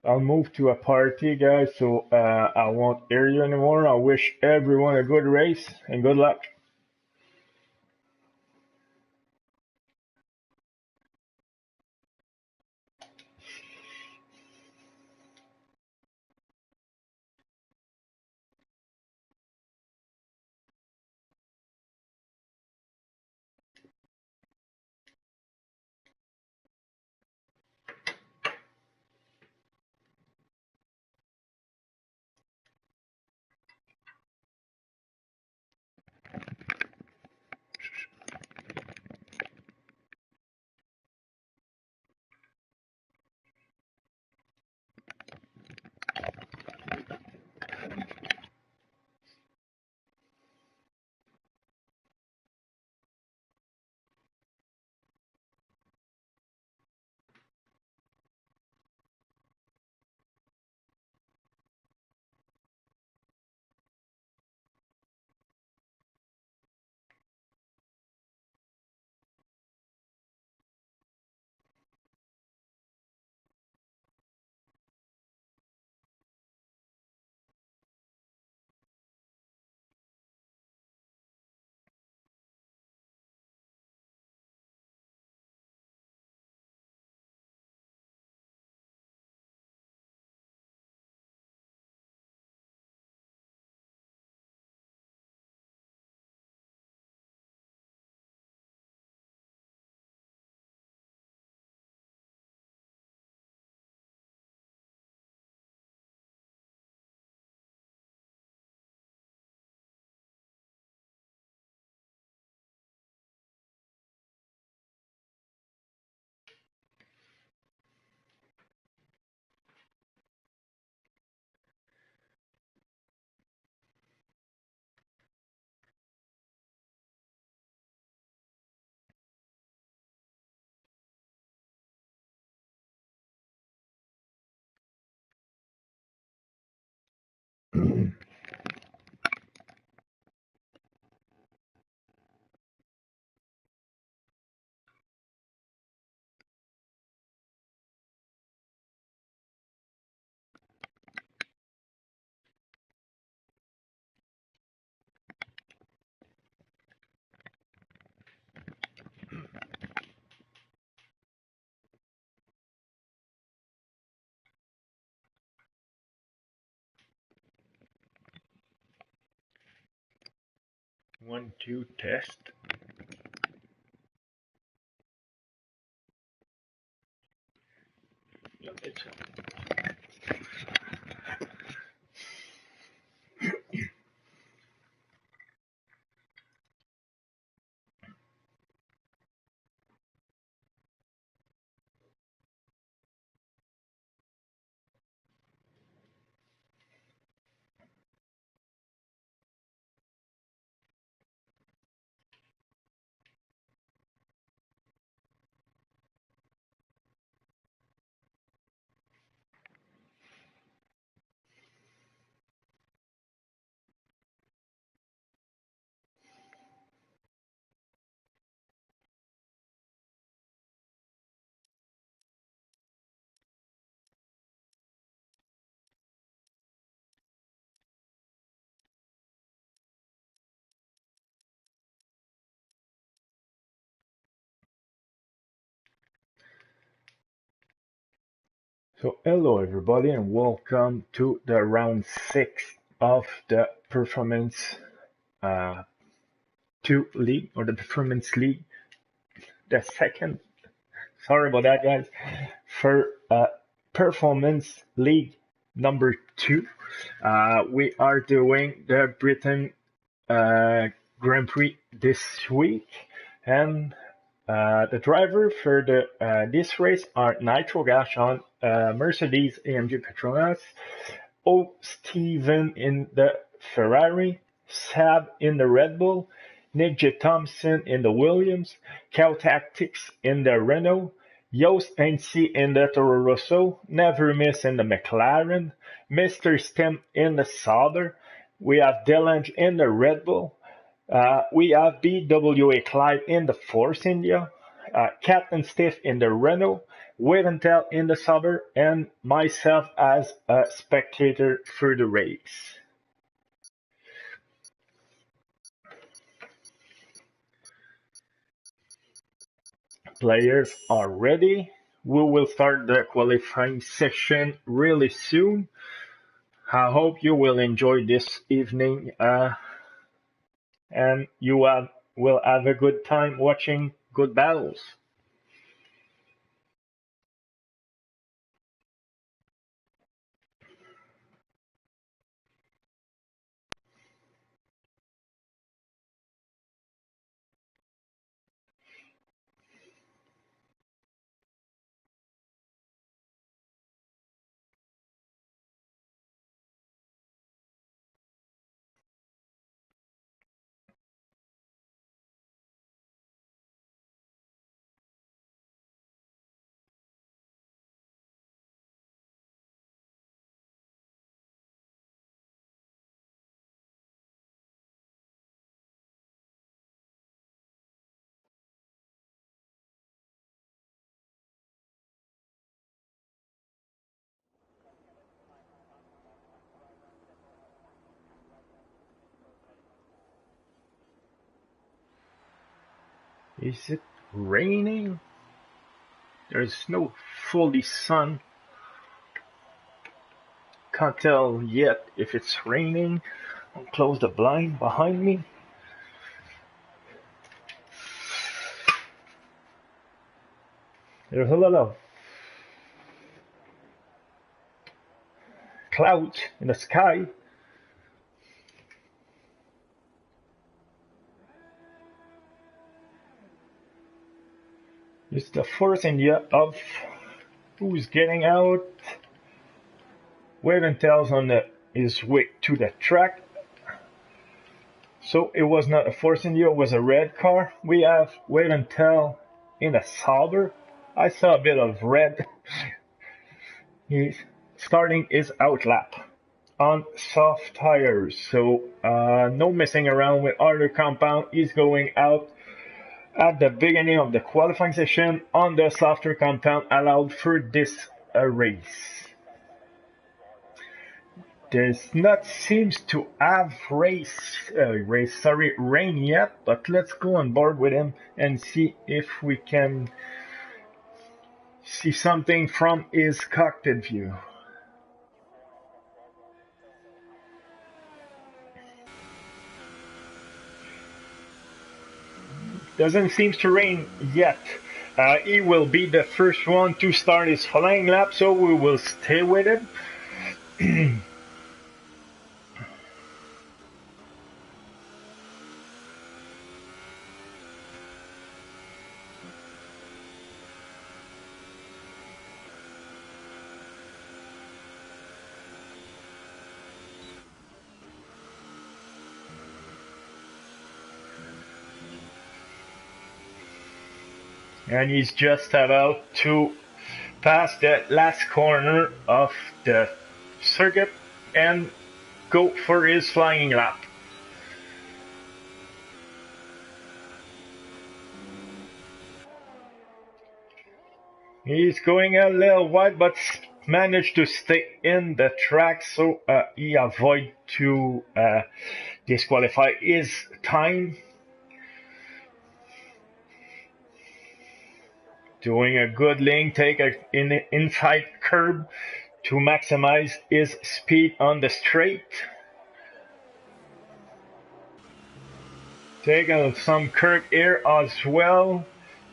I'll move to a party, guys, so I won't hear you anymore. I wish everyone a good race and good luck. One, two, test. Yeah, it's So hello everybody and welcome to the round 6 of the Performance uh, 2 League or the Performance League, the second, sorry about that guys, for Performance League number 2. We are doing the Britain Grand Prix this week, and the driver for this race are Nitro Gash on Mercedes AMG Petronas, O. Steven in the Ferrari, Sab in the Red Bull, Nick J. Thompson in the Williams, Cal Tactics in the Renault, Yost NC in the Toro Rosso, Never Miss in the McLaren, Mr. Stem in the Sauber. We have Delange in the Red Bull. We have BWA Clyde in the Force India, Captain Stiff in the Renault, Wait until in the summer, and myself as a spectator for the race. Players are ready. We will start the qualifying session really soon. I hope you will enjoy this evening and will have a good time watching good battles. Is it raining? There's no fully sun. Can't tell yet if it's raining. I'll close the blind behind me. There's a lot of clouds in the sky. It's the first idea of who's getting out. Wait until's on his way to the track. So it was not a Force India, it was a red car. We have Wait Until in a Sauber. I saw a bit of red. He's starting his outlap on soft tires. So no messing around with other compound. He's going out at the beginning of the qualifying session on the softer compound allowed for this race. There's not seems to have rain yet, but let's go on board with him and see if we can see something from his cockpit view. Doesn't seem to rain yet. He will be the first one to start his flying lap, so we will stay with him. And he's just about to pass that last corner of the circuit and go for his flying lap. He's going a little wide, but managed to stay in the track, so he avoid to disqualify his time. Doing a good lane, take an inside curb to maximize his speed on the straight. Taking some curb here as well.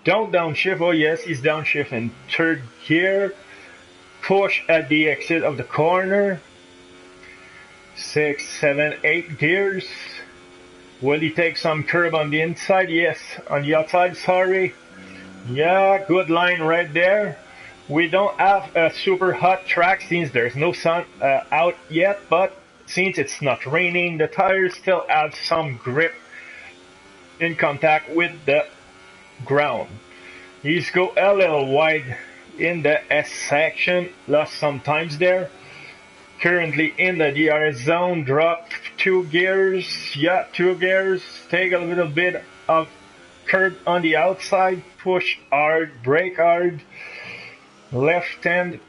Don't downshift. Oh yes, he's downshift in third gear. Push at the exit of the corner. 6, 7, 8 gears. Will he take some curb on the inside? Yes, on the outside, sorry. Yeah, good line right there. We don't have a super hot track since there's no sun out yet, but since it's not raining, the tires still have some grip in contact with the ground. He's go a little wide in the S section, lost some times there. Currently in the DRS zone, drop 2 gears. Yeah, 2 gears. Take a little bit of curb on the outside, push hard, brake hard. left hand,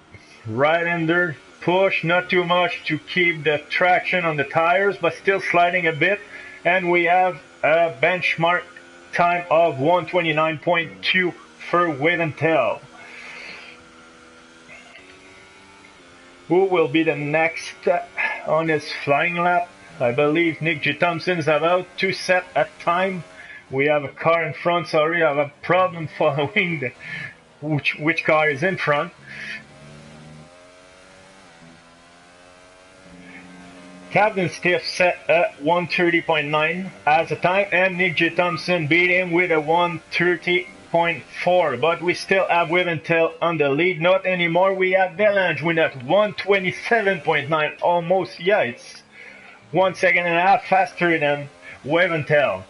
right hander, push, not too much to keep the traction on the tires, but still sliding a bit. And we have a benchmark time of 129.2 for Wave and Tail. Who will be the next on his flying lap? I believe Nick J. Thompson is about to set a time. We have a car in front. Sorry, I have a problem following which car is in front. Captain Stiff set a 130.9 as a time, and Nick J. Thompson beat him with a 130.4. But we still have Wave and Tail on the lead. Not anymore. We have Delange with that 127.9. Almost, yeah, it's 1 second and a half faster than Wave and Tail.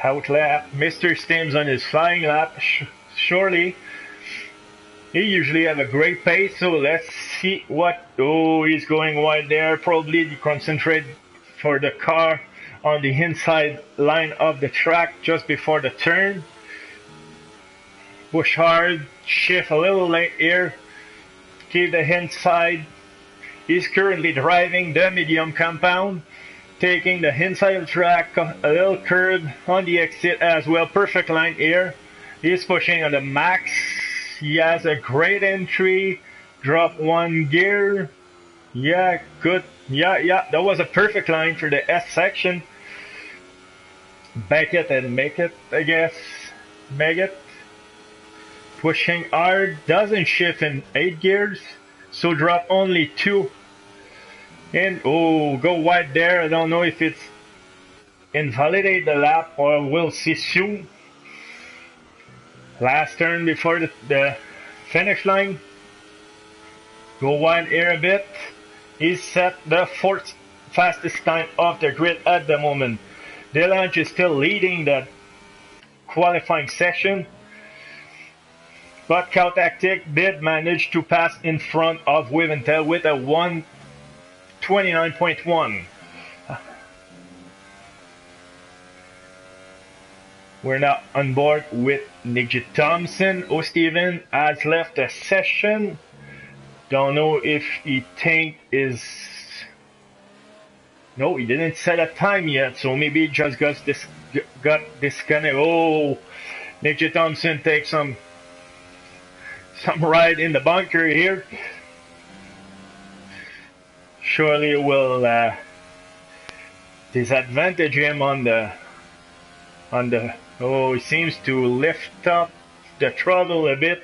Out lap, Mr. Stims on his flying lap. Surely. He usually have a great pace, so let's see what... Oh, he's going wide there. Probably concentrate for the car on the inside line of the track just before the turn. Push hard, shift a little late here. Keep the inside. He's currently driving the medium compound. Taking the inside of the track, a little curve on the exit as well. Perfect line here. He's pushing on the max. He has a great entry. Drop one gear. Yeah, good. Yeah. That was a perfect line for the S section. Back it and make it, I guess. Make it. Pushing hard. Doesn't shift in 8 gears. So drop only 2. And oh, go wide there. I don't know if it's invalidate the lap or we'll see soon. Last turn before the finish line. Go wide here a bit. He's set the 4th fastest time of the grid at the moment. Delange is still leading the qualifying session. But Cow Tactic did manage to pass in front of Wave and Tail with a 129.1. We're now on board with Nick J. Thompson. O'Steven has left the session. Don't know if he think is... No, he didn't set a time yet, so maybe he just got disconnected. Oh, Nick J. Thompson takes some ride in the bunker here. Surely will disadvantage him on the... Oh, he seems to lift up the throttle a bit.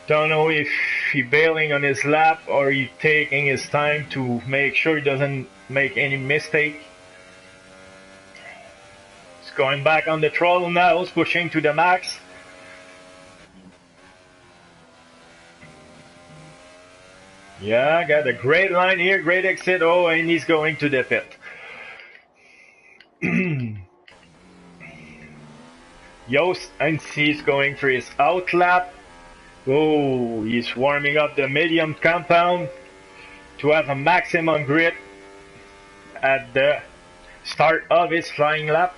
Don't know if he bailing on his lap or he taking his time to make sure he doesn't make any mistake. He's going back on the throttle now. He's pushing to the max. Yeah, got a great line here, great exit. Oh, and he's going to the pit. Yost, and he's going for his out lap. Oh, he's warming up the medium compound to have a maximum grip at the start of his flying lap.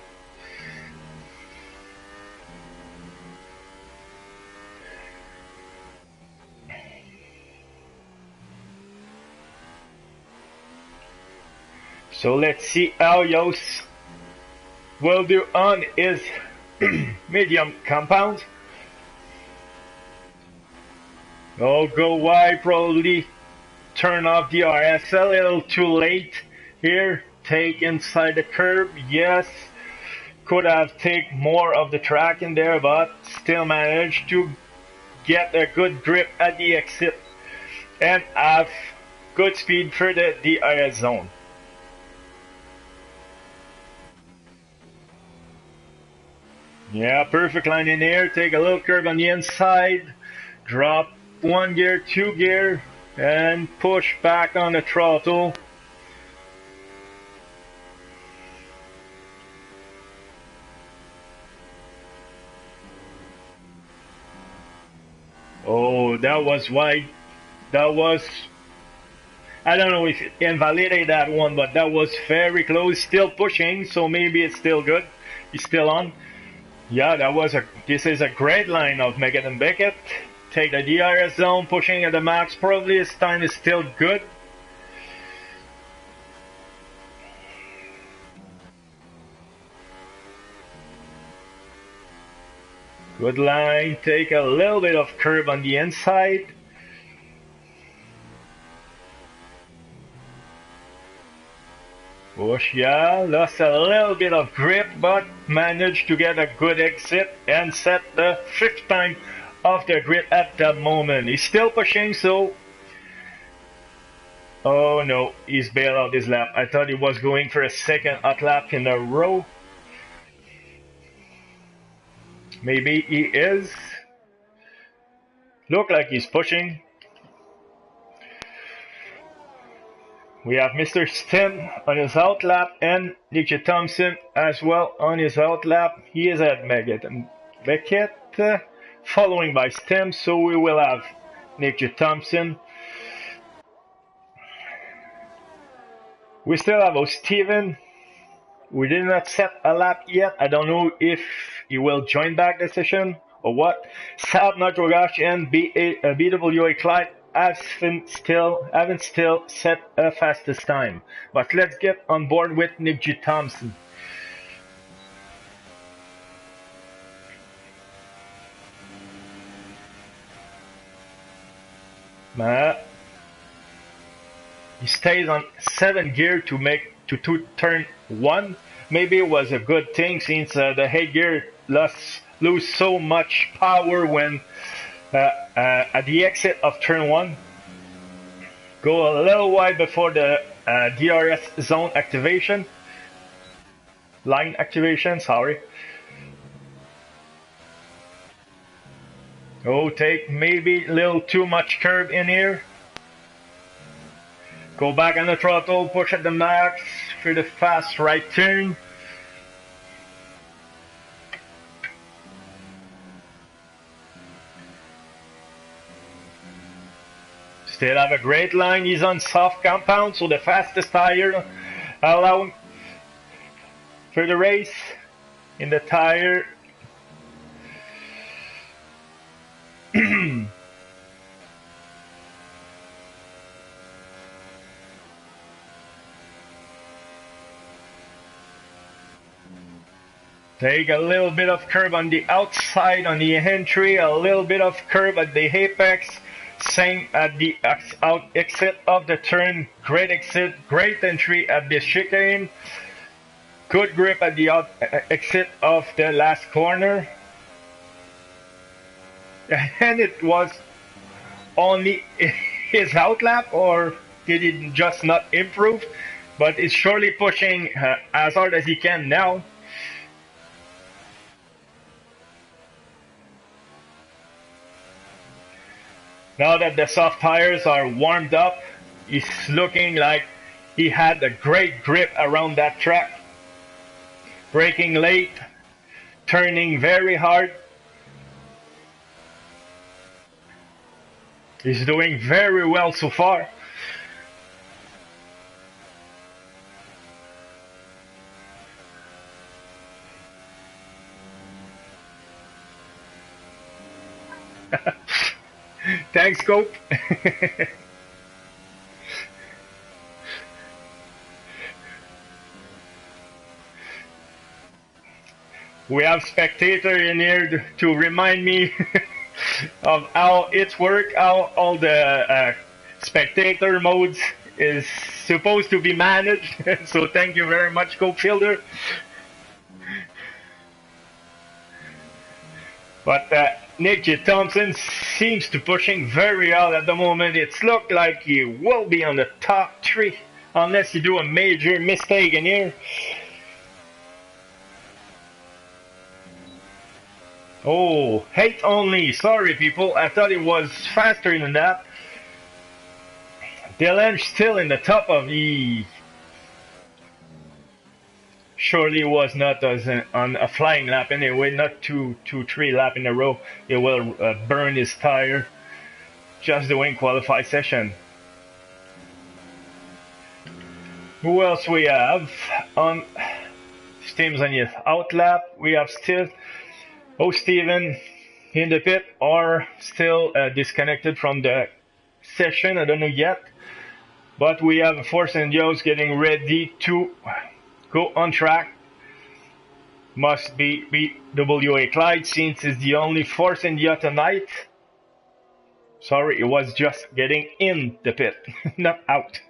So let's see how Yost will do on his medium compound. Oh, go wide, probably turn off the RS a little too late here. Take inside the curb, yes. Could have taken more of the track in there, but still managed to get a good grip at the exit and have good speed for the DRS zone. Yeah, perfect line in here. Take a little curve on the inside. Drop 1 gear, 2 gear, and push back on the throttle. Oh, that was wide. That was... I don't know if it invalidated that one, but that was very close. Still pushing, so maybe it's still good. He's still on. Yeah, this is a great line of Meggett and Beckett. Take the DRS zone, pushing at the max. Probably his time is still good. Good line, take a little bit of curve on the inside. Push, yeah, lost a little bit of grip, but managed to get a good exit and set the 5th time off the grid at that moment. He's still pushing, so... Oh no, he's bailed out his lap. I thought he was going for a second hot lap in a row. Maybe he is. Look like he's pushing. We have Mr. Stim on his out lap and Nick Thompson as well on his out lap. He is at Meggett and Beckett, following by Stim. So we will have Nick Thompson. We still have O'Steven. We did not set a lap yet. I don't know if he will join back the session or what. Saab Natrogash and BWA Clyde haven't still set a fastest time. But let's get on board with Nick G. Thompson. He stays on 7th gear to make to turn 1. Maybe it was a good thing since the 8th gear lose so much power when at the exit of turn 1. Go a little wide before the DRS zone activation. Line activation, sorry. Oh, take maybe a little too much curve in here. Go back on the throttle, push at the max for the fast right turn. Still have a great line. He's on soft compound, so the fastest tire allow for the race in the tire. Take a little bit of curve on the outside on the entry, a little bit of curve at the apex, same at the exit of the turn. Great exit, great entry at the chicane. Good grip at the exit of the last corner. And it was only his outlap, or did he just not improve? But it's surely pushing as hard as he can now. Now that the soft tires are warmed up, he's looking like he had a great grip around that track. Braking late, turning very hard. He's doing very well so far. Thanks, Cope. We have spectator in here to remind me of how it works, how all the spectator modes is supposed to be managed. So thank you very much, Cope Fielder. But Nick J. Thompson seems to pushing very hard at the moment. It's looked like he will be on the top 3 unless you do a major mistake in here. Oh, 8 only. Sorry, people. I thought it was faster than that. Dylan still in the top of the... Surely was not on a flying lap anyway, not 2-3 lap in a row. It will burn his tire. Just doing qualified session. Who else we have on teams on his out lap. We have still Steven in the pit or still disconnected from the session. I don't know yet. But we have Force and Yos getting ready to go on track. Must be WA Clyde since it's the only Force India tonight. Sorry, it was just getting in the pit, not out.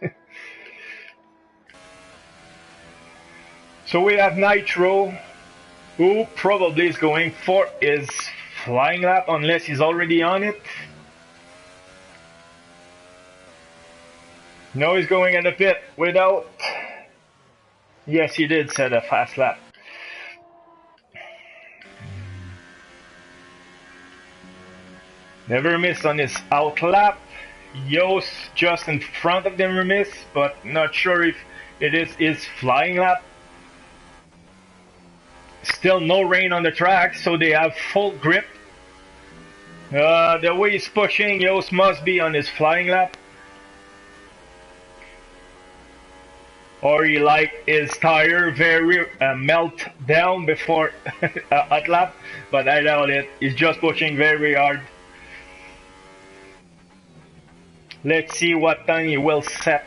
So we have Nitro, who probably is going for his flying lap unless he's already on it. No, he's going in the pit without. Yes, he did set a fast lap. Never miss on his out lap. Yost just in front of Never miss, but not sure if it is his flying lap. Still no rain on the track, so they have full grip. The way he's pushing, Yost must be on his flying lap. Or he like his tire very melt down before hot lap, but I doubt it. He's just pushing very hard. Let's see what time he will set.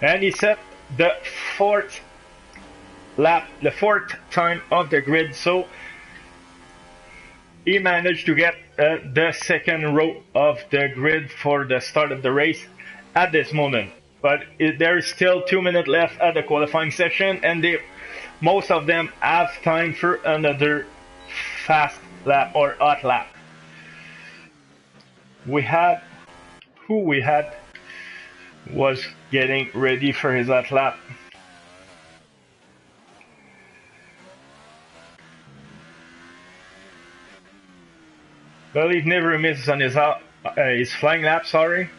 And he set the fourth lap, the fourth time of the grid, so he managed to get the second row of the grid for the start of the race at this moment. But there's still 2 minutes left at the qualifying session, and most of them have time for another fast lap or hot lap. We had was getting ready for his hot lap. Well, he never misses on his flying lap, sorry.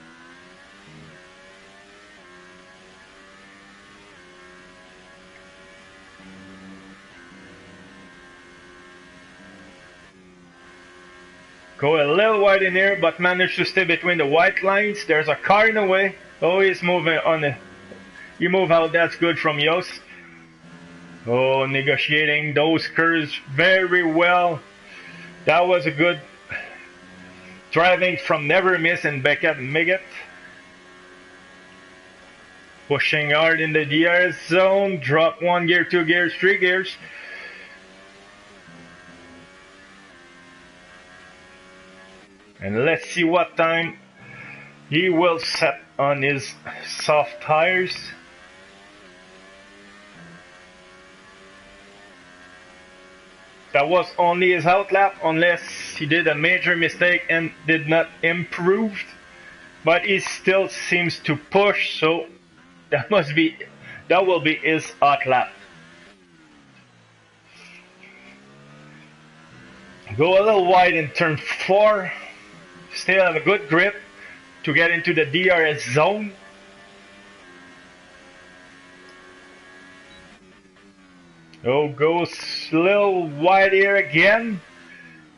Go a little wide in here, but managed to stay between the white lines. There's a car in the way. Oh, he's moving on the. You move out, that's good from Yost. Oh, negotiating those curves very well. That was a good driving from Never Miss and Beckett and Miggett. Pushing hard in the DRS zone. Drop 1 gear, 2 gears, 3 gears. And let's see what time he will set on his soft tires. That was only his out lap, unless he did a major mistake and did not improve. But he still seems to push, so that will be his hot lap. Go a little wide in turn 4. Still have a good grip to get into the DRS zone. Oh, goes a little wide here again.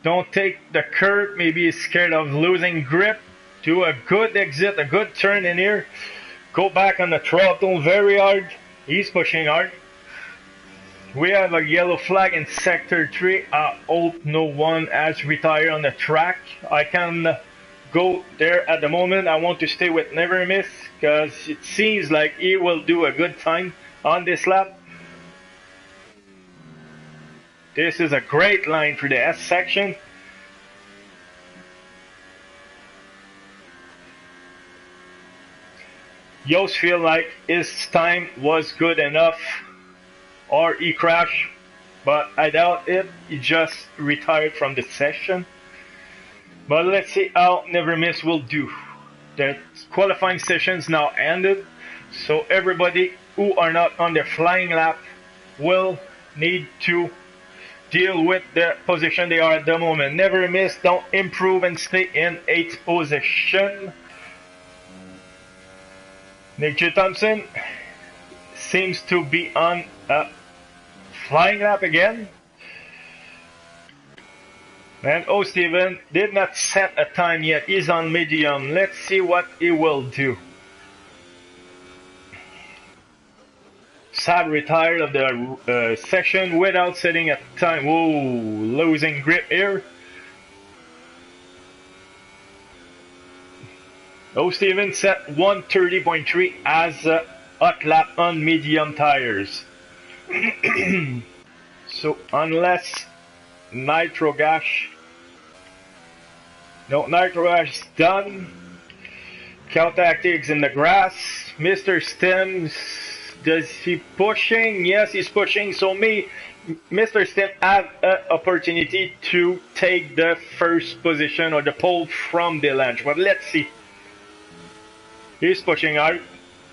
Don't take the curve. Maybe he's scared of losing grip. Do a good exit, a good turn in here. Go back on the throttle very hard. He's pushing hard. We have a yellow flag in sector 3. I hope no one has retired on the track. I can go there at the moment. I want to stay with Never Miss because it seems like he will do a good time on this lap. This is a great line for the S section. Yost feel like his time was good enough, or he crashed, but I doubt it. He just retired from the session. But let's see how Never Miss will do. The qualifying sessions now ended, so everybody who are not on their flying lap will need to deal with the position they are at the moment. Never Miss, don't improve and stay in 8th position. Nick J. Thompson seems to be on a flying lap again. And Steven did not set a time yet. He's on medium. Let's see what he will do. Sad retired of the session without setting a time. Whoa, losing grip here. Steven set 130.3 as a hot lap on medium tires. So unless Nitro Gas is done. Cal Tactics in the grass. Mr. Stems, does he pushing? Yes, he's pushing. So Mr. Stem have an opportunity to take the first position or the pole from the launch. But let's see. He's pushing out.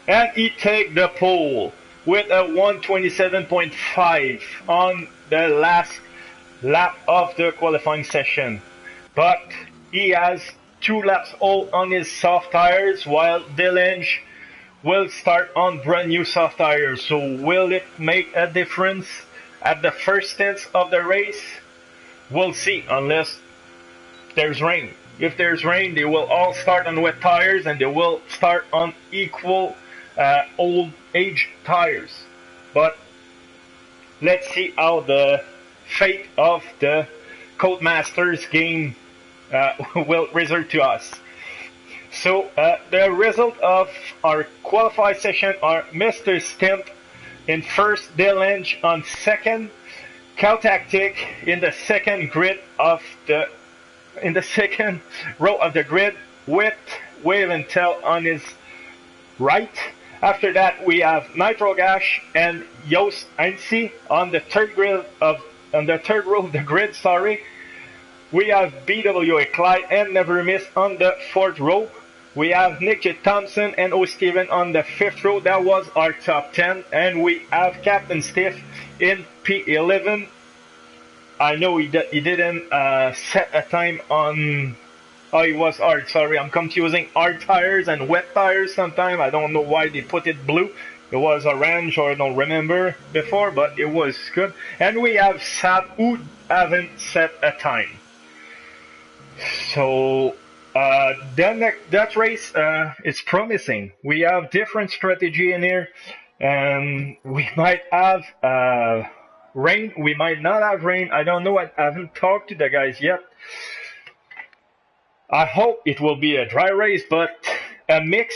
And he take the pole with a 127.5 on the last lap of the qualifying session. But he has 2 laps all on his soft tires, while Delange will start on brand new soft tires. So will it make a difference at the first stint of the race? We'll see, unless there's rain. If there's rain, they will all start on wet tires, and they will start on equal old age tires. But let's see how the fate of the Codemasters game will result to us. So the result of our qualified session are Mr. Stimp in first, Delange on second, Caltactic in the second row of the grid with Wave and Tell on his right. After that, we have Nitro Gas and Joost Heinze on the third row of the grid. We have BWA Clyde and Never Miss on the fourth row. We have Nick J. Thompson and O. Steven on the fifth row. That was our top 10. And we have Captain Stiff in P11. I know he didn't set a time on... Oh, it was hard. Sorry, I'm confusing hard tires and wet tires sometimes. I don't know why they put it blue. It was orange, or I don't remember before, but it was good. And we have Sab, who haven't set a time. So then that race is promising. We have different strategy in here, and we might have rain. We might not have rain. I don't know. I haven't talked to the guys yet. I hope it will be a dry race, but a mix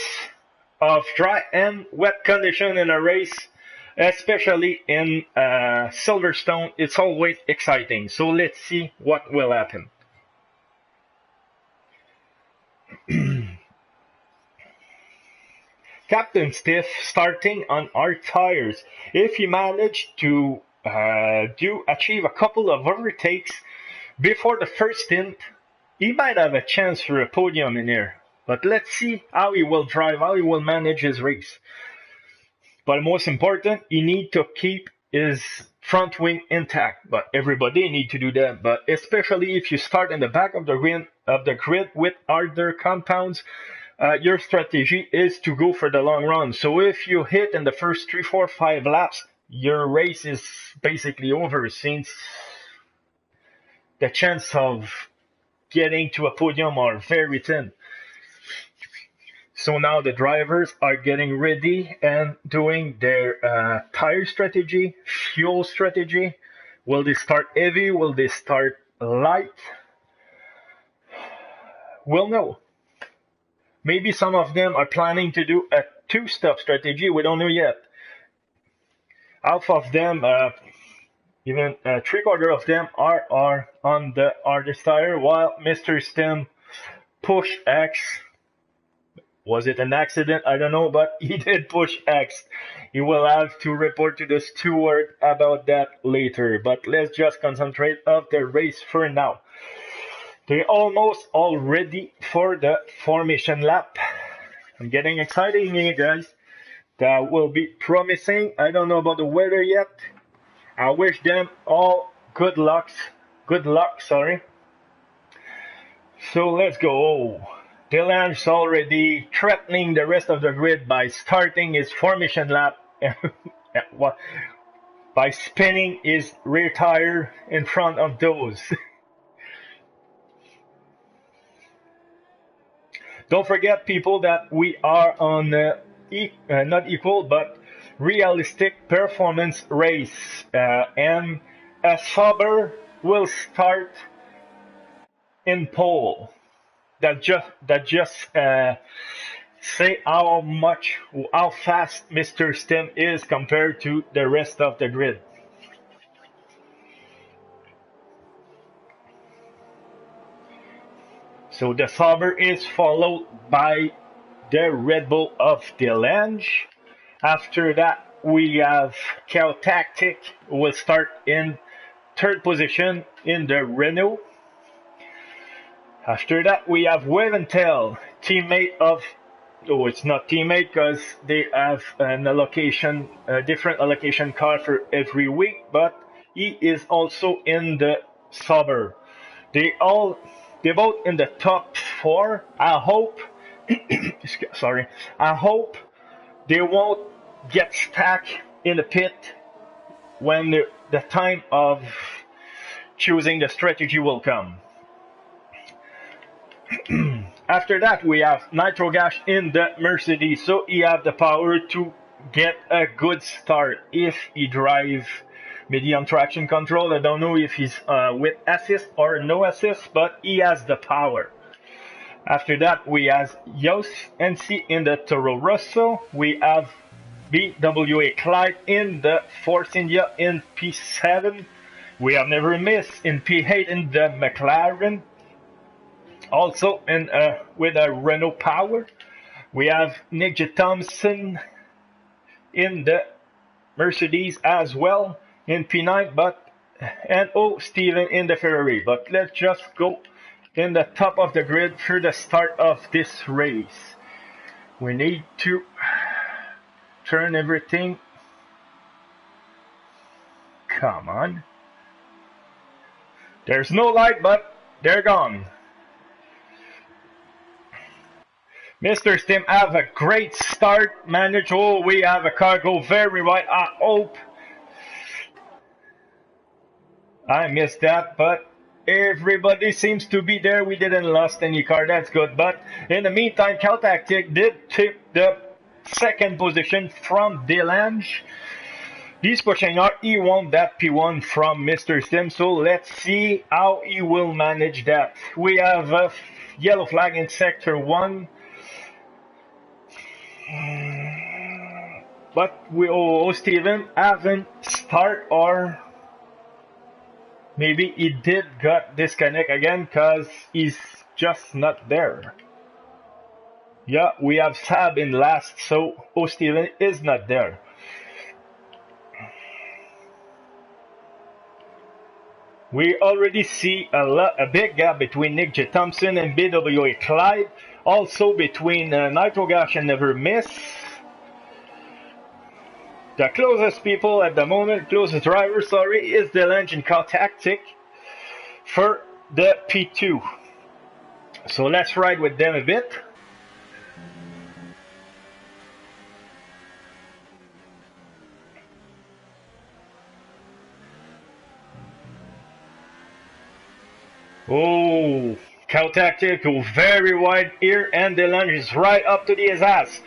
of dry and wet condition in a race, especially in Silverstone, it's always exciting. So let's see what will happen. Captain Stiff starting on our tires. If he managed to achieve a couple of overtakes before the first stint, he might have a chance for a podium in here. But let's see how he will drive, how he will manage his race. But most important, he needs to keep his front wing intact. But everybody need to do that. But especially if you start in the back of the grid with harder compounds, your strategy is to go for the long run. So if you hit in the first 3, 4, 5 laps, your race is basically over, since the chance of getting to a podium are very thin. So now the drivers are getting ready and doing their tire strategy, fuel strategy. Will they start heavy? Will they start light? We'll know. Maybe some of them are planning to do a 2-stop strategy. We don't know yet. Half of them, even 3/4 of them are on the hardest tire, while Mr. Stem push X. Was it an accident? I don't know, but he did push X. He will have to report to the steward about that later. But let's just concentrate on the race for now. They're almost all ready for the formation lap. I'm getting excited here, guys. That will be promising. I don't know about the weather yet. I wish them all good luck. So let's go. Delange's already threatening the rest of the grid by starting his formation lap by spinning his rear tire in front of those. Don't forget, people, that we are on not equal, but realistic performance race, and a Sauber will start in pole. That just say how fast Mr. Stem is compared to the rest of the grid. So the Sauber is followed by the Red Bull of Delange. After that, we have Cal Tactic who will start in third position in the Renault. After that, we have Waventel, teammate of. Oh, it's not teammate because they have an allocation, a different allocation car for every week, but he is also in the Sauber. They both in the top four. I hope. Sorry. I hope they won't get stuck in the pit when the time of choosing the strategy will come. After that, we have Nitro Gas in the Mercedes, so he have the power to get a good start if he drive medium traction control. I don't know if he's with assist or no assist, but he has the power. After that, we have Yos NC in the Toro Rosso. We have BWA Clyde in the Force India in P7. We have Never Miss in P8 in the McLaren. Also with a Renault Power. We have Nick J. Thompson in the Mercedes as well in P9, and Steven in the Ferrari. But let's just go in the top of the grid for the start of this race. We need to turn everything. Come on. There's no light, but they're gone. Mr. Stim have a great start. Manage. Oh, we have a car go very wide. I hope. I missed that, but everybody seems to be there. We didn't lost any car. That's good. But in the meantime, Caltactic did take the second position from Delange. He's pushing out. He won that P1 from Mr. Stim. So let's see how he will manage that. We have a yellow flag in sector 1. But Steven haven't start, or maybe he did got disconnect again because he's just not there. Yeah, we have Sab in last, so Steven is not there. We already see a big gap between Nick J. Thompson and BWA Clyde. Also between Nitro Gash and Never Miss. The closest people at the moment, closest driver, sorry, is Delange and Car Tactic for the P2. So let's ride with them a bit. Oh, Cal Tactic go very wide here, and Delange is right up to his ass.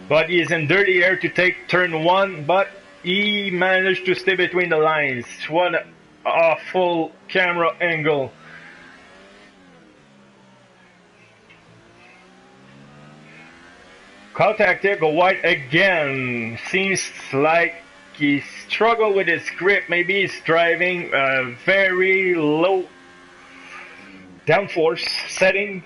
But he is in dirty air to take turn 1, but he managed to stay between the lines. What an awful camera angle. Cal Tactic go wide again. Seems like he struggled with his grip. Maybe he's driving a very low downforce setting.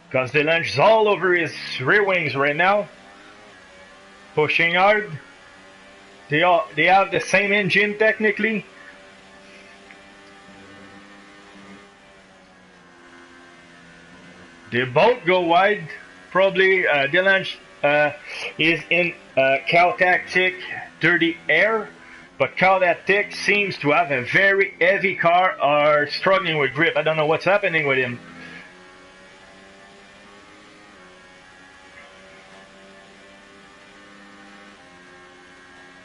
Because Delange is all over his rear wings right now. Pushing hard. They have the same engine technically. They both go wide. Probably Delange is in Cal Tactic dirty air, but Cal Tactic seems to have a very heavy car or struggling with grip. I don't know what's happening with him.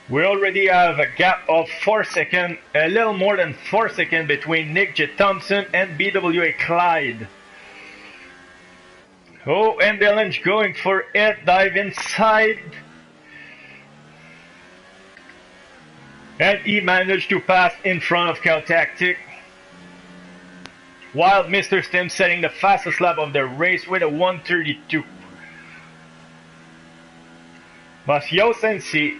We already have a gap of 4 seconds, a little more than 4 seconds between Nick J. Thompson and BWA Clyde. Oh, and Dylan's going for it, dive inside. And he managed to pass in front of Cal Tactic. While Mr. Stim setting the fastest lap of the race with a 1:32. But Yosensi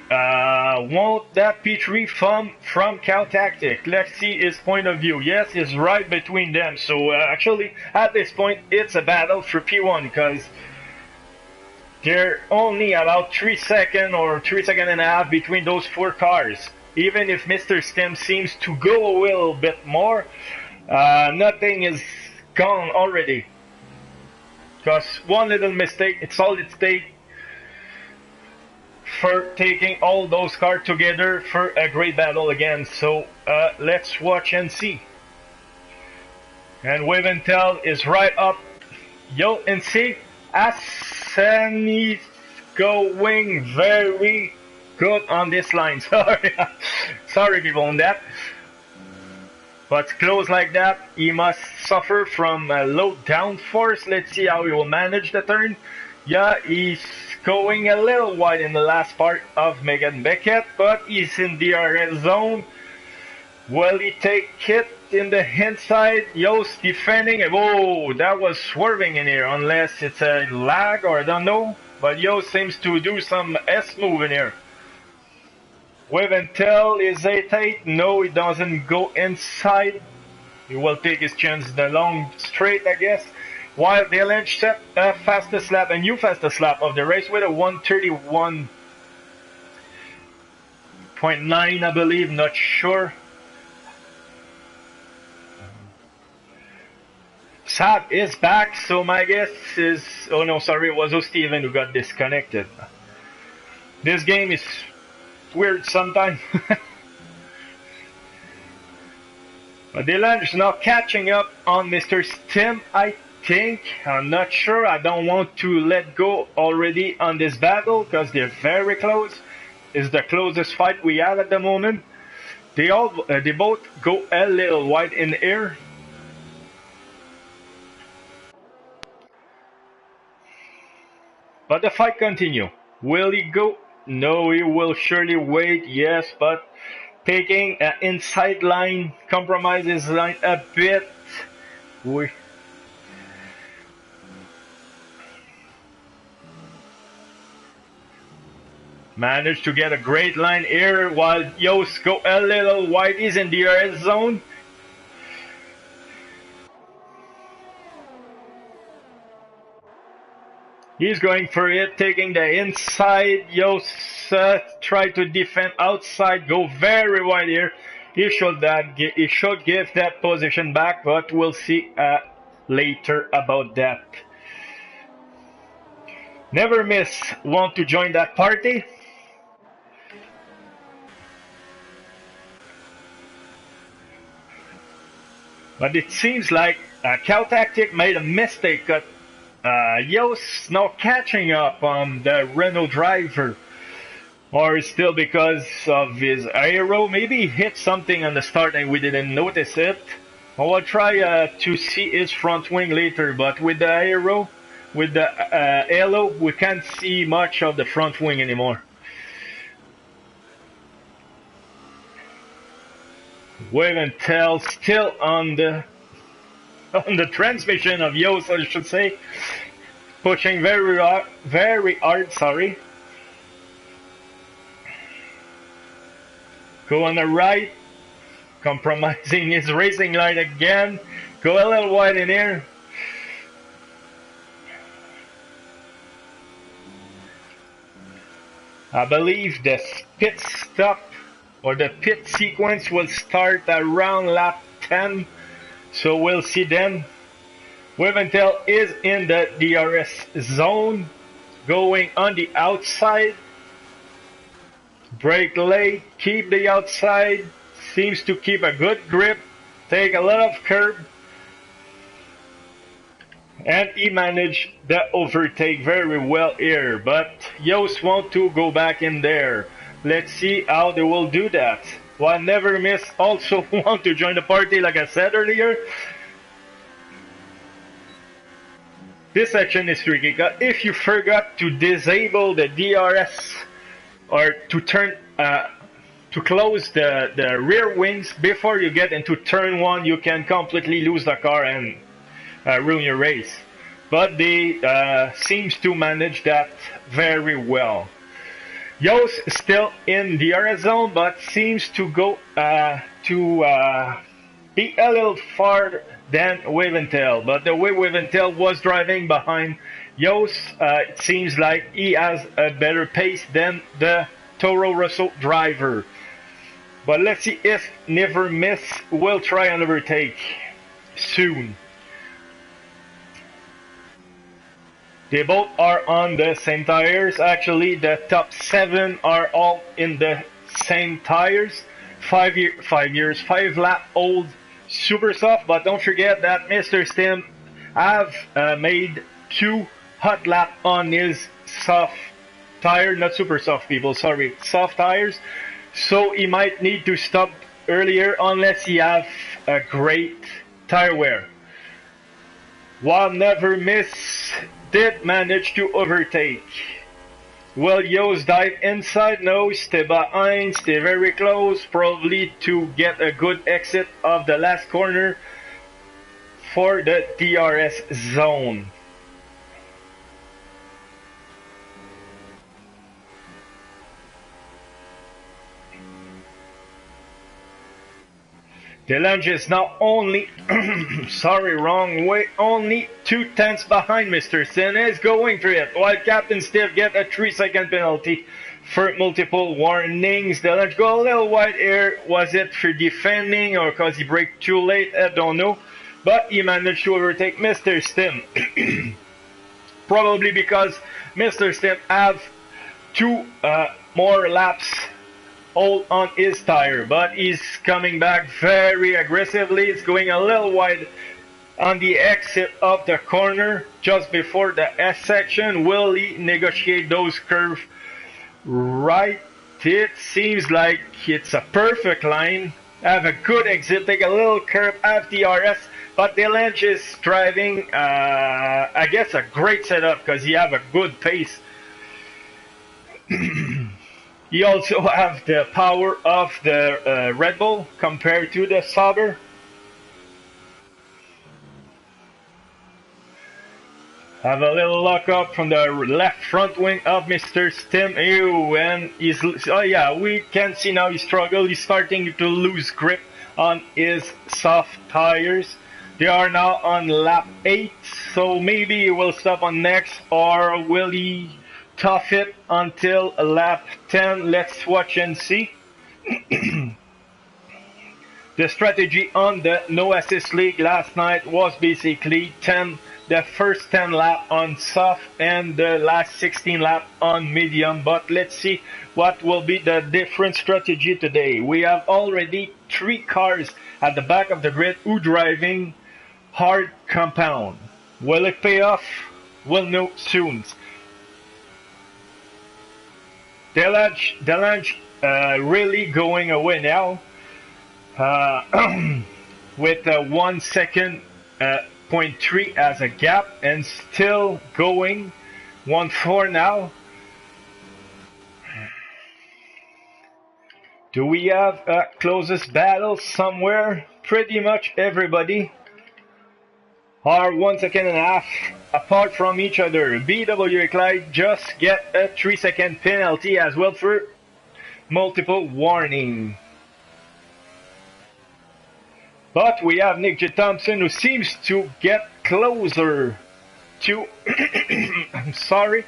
want that P3 from Cal Tactic. Let's see his point of view. Yes, it's right between them. So actually, at this point, it's a battle for P1 because they're only about 3 seconds or 3 seconds and a half between those 4 cars. Even if Mr. Stim seems to go a little bit more, nothing is gone already. Because one little mistake, it's all it takes for taking all those cars together for a great battle again. So let's watch and see. And Wave and Tell is right up. Yo and see, Asani going very good on this line. Sorry people on that. But close like that, he must suffer from low downforce. Let's see how he will manage the turn. Yeah, he's going a little wide in the last part of Megan Beckett, but he's in the DRS zone. Will he take it in the inside? Yost defending. Whoa, that was swerving in here, unless it's a lag or I don't know. But Yost seems to do some S move in here. Wave and Tell is 8-8. No, he doesn't go inside. He will take his chance the long straight, I guess. While Dylan set a fastest lap, a new fastest lap of the race with a 1:31.9, I believe, not sure. Sab is back, so my guess is... Oh no, sorry, it was O'Steven who got disconnected. This game is weird sometimes. But Dylan is now catching up on Mr. Stim, I think. I'm not sure. I don't want to let go already on this battle because they're very close. It's the closest fight we have at the moment. They both go a little wide in the air. But the fight continue. Will he go? No, he will surely wait. Yes, but taking an inside line, compromises line a bit. We managed to get a great line here while Yost go a little wide. He's in the DRS zone. He's going for it, taking the inside. Yost try to defend outside, go very wide here. He should give that position back, but we'll see later about that. Never miss, want to join that party? But it seems like Cal Tactic made a mistake. Yost now catching up on the Renault driver. Or still because of his aero. Maybe he hit something on the start and we didn't notice it. I will try to see his front wing later, but with the aero, with the halo, we can't see much of the front wing anymore. Wave and Tell still on the transmission of Yost, I should say, pushing very hard. Sorry. Go on the right, compromising his racing line again. Go a little wide in here. I believe the pit stop or the pit sequence will start around lap 10. So we'll see then. Wave and Tell is in the DRS zone, going on the outside. Brake late, keep the outside, seems to keep a good grip, take a lot of curb. And he managed the overtake very well here, but Yost want to go back in there. Let's see how they will do that. While Never Miss also want to join the party, like I said earlier. This section is tricky because if you forgot to disable the DRS or to turn to close the rear wings before you get into turn 1, you can completely lose the car and ruin your race. But they seems to manage that very well. Yost is still in the DRS zone, but seems to go be a little farther than Waventail. But the way Waventail was driving behind Yost, it seems like he has a better pace than the Toro Rosso driver. But let's see if Never Miss will try and overtake soon. They both are on the same tires. Actually, the top 7 are all in the same tires. 5 lap old super soft. But don't forget that Mr. Stim have made 2 hot lap on his soft tire, not super soft people, sorry, soft tires. So he might need to stop earlier unless he have a great tire wear. While Never Miss did manage to overtake. Will Yost dive inside? No, stay behind, stay very close, probably to get a good exit of the last corner for the DRS zone. The lunge is now only, sorry, wrong way, only 2/10 behind Mr. Sin is going for it, while Captain Steve get a 3-second penalty for multiple warnings. The lunge go a little wide here. Was it for defending or because he braked too late? I don't know. But he managed to overtake Mr. Stim. Probably because Mr. Stim have 2 more laps hold on his tire, but he's coming back very aggressively. It's going a little wide on the exit of the corner just before the S section. Will he negotiate those curves right? It seems like it's a perfect line. Have a good exit, take a little curve, have DRS, but Delange is driving, I guess, a great setup because he have a good pace. He also have the power of the Red Bull compared to the Sauber. Have a little lock up from the left front wing of Mr. Stim. Ew, and he's, oh yeah, we can see now he struggled. He's starting to lose grip on his soft tires. They are now on lap 8, so maybe he will stop on next, or will he tough it until lap 10? Let's watch and see. The strategy on the No Assist League last night was basically the first 10 lap on soft and the last 16 lap on medium. But let's see what will be the different strategy today. We have already 3 cars at the back of the grid who driving hard compound. Will it pay off? We'll know soon. Delange really going away now with 1 second 0.3 as a gap and still going 1-4 now. Do we have a closest battle somewhere? Pretty much everybody are 1.5 seconds apart from each other. BWA Clyde just get a 3-second penalty as well for multiple warning. But we have Nick J. Thompson who seems to get closer to I'm sorry.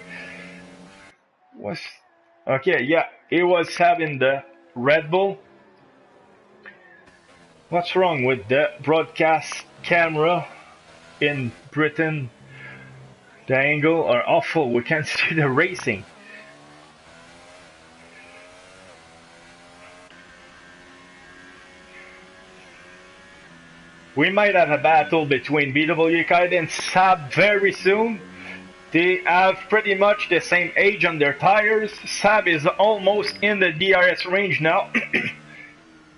Okay, yeah, he was having the Red Bull. What's wrong with the broadcast camera in Britain? The angle are awful. We can't see the racing. We might have a battle between BW Kite and Sab very soon. They have pretty much the same age on their tires. Sab is almost in the DRS range now.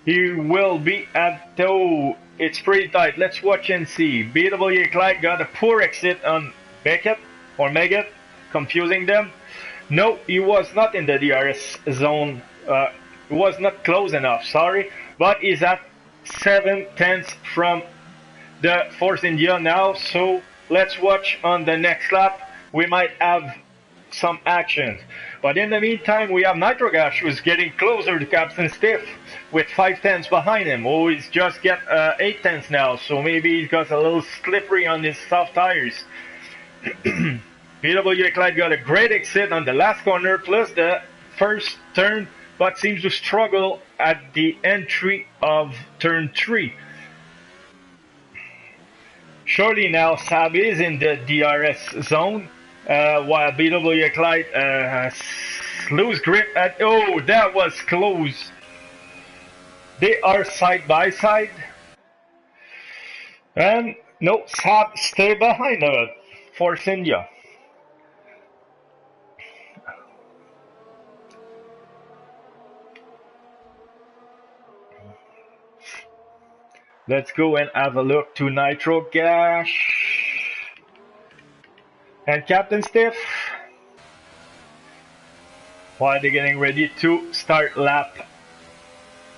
He will be at, oh, it's pretty tight. Let's watch and see. BW Clyde got a poor exit on Beckett or Meggett, confusing them. No, he was not in the DRS zone. He was not close enough, sorry. But he's at 7/10 from the Force India now. So let's watch on the next lap. We might have some action. But in the meantime, we have Nitrogash who's getting closer to Captain Stiff with 5/10 behind him. Oh, he's just get 8/10 now, so maybe he's got a little slippery on his soft tires. BW Clyde got a great exit on the last corner plus the first turn, but seems to struggle at the entry of turn 3. Surely now Sab is in the DRS zone. While BW Clyde lose grip at, oh, that was close. They are side by side. And no, Sab stay behind Force India. Let's go and have a look to Nitro Gash. And Captain Stiff, while they're getting ready to start lap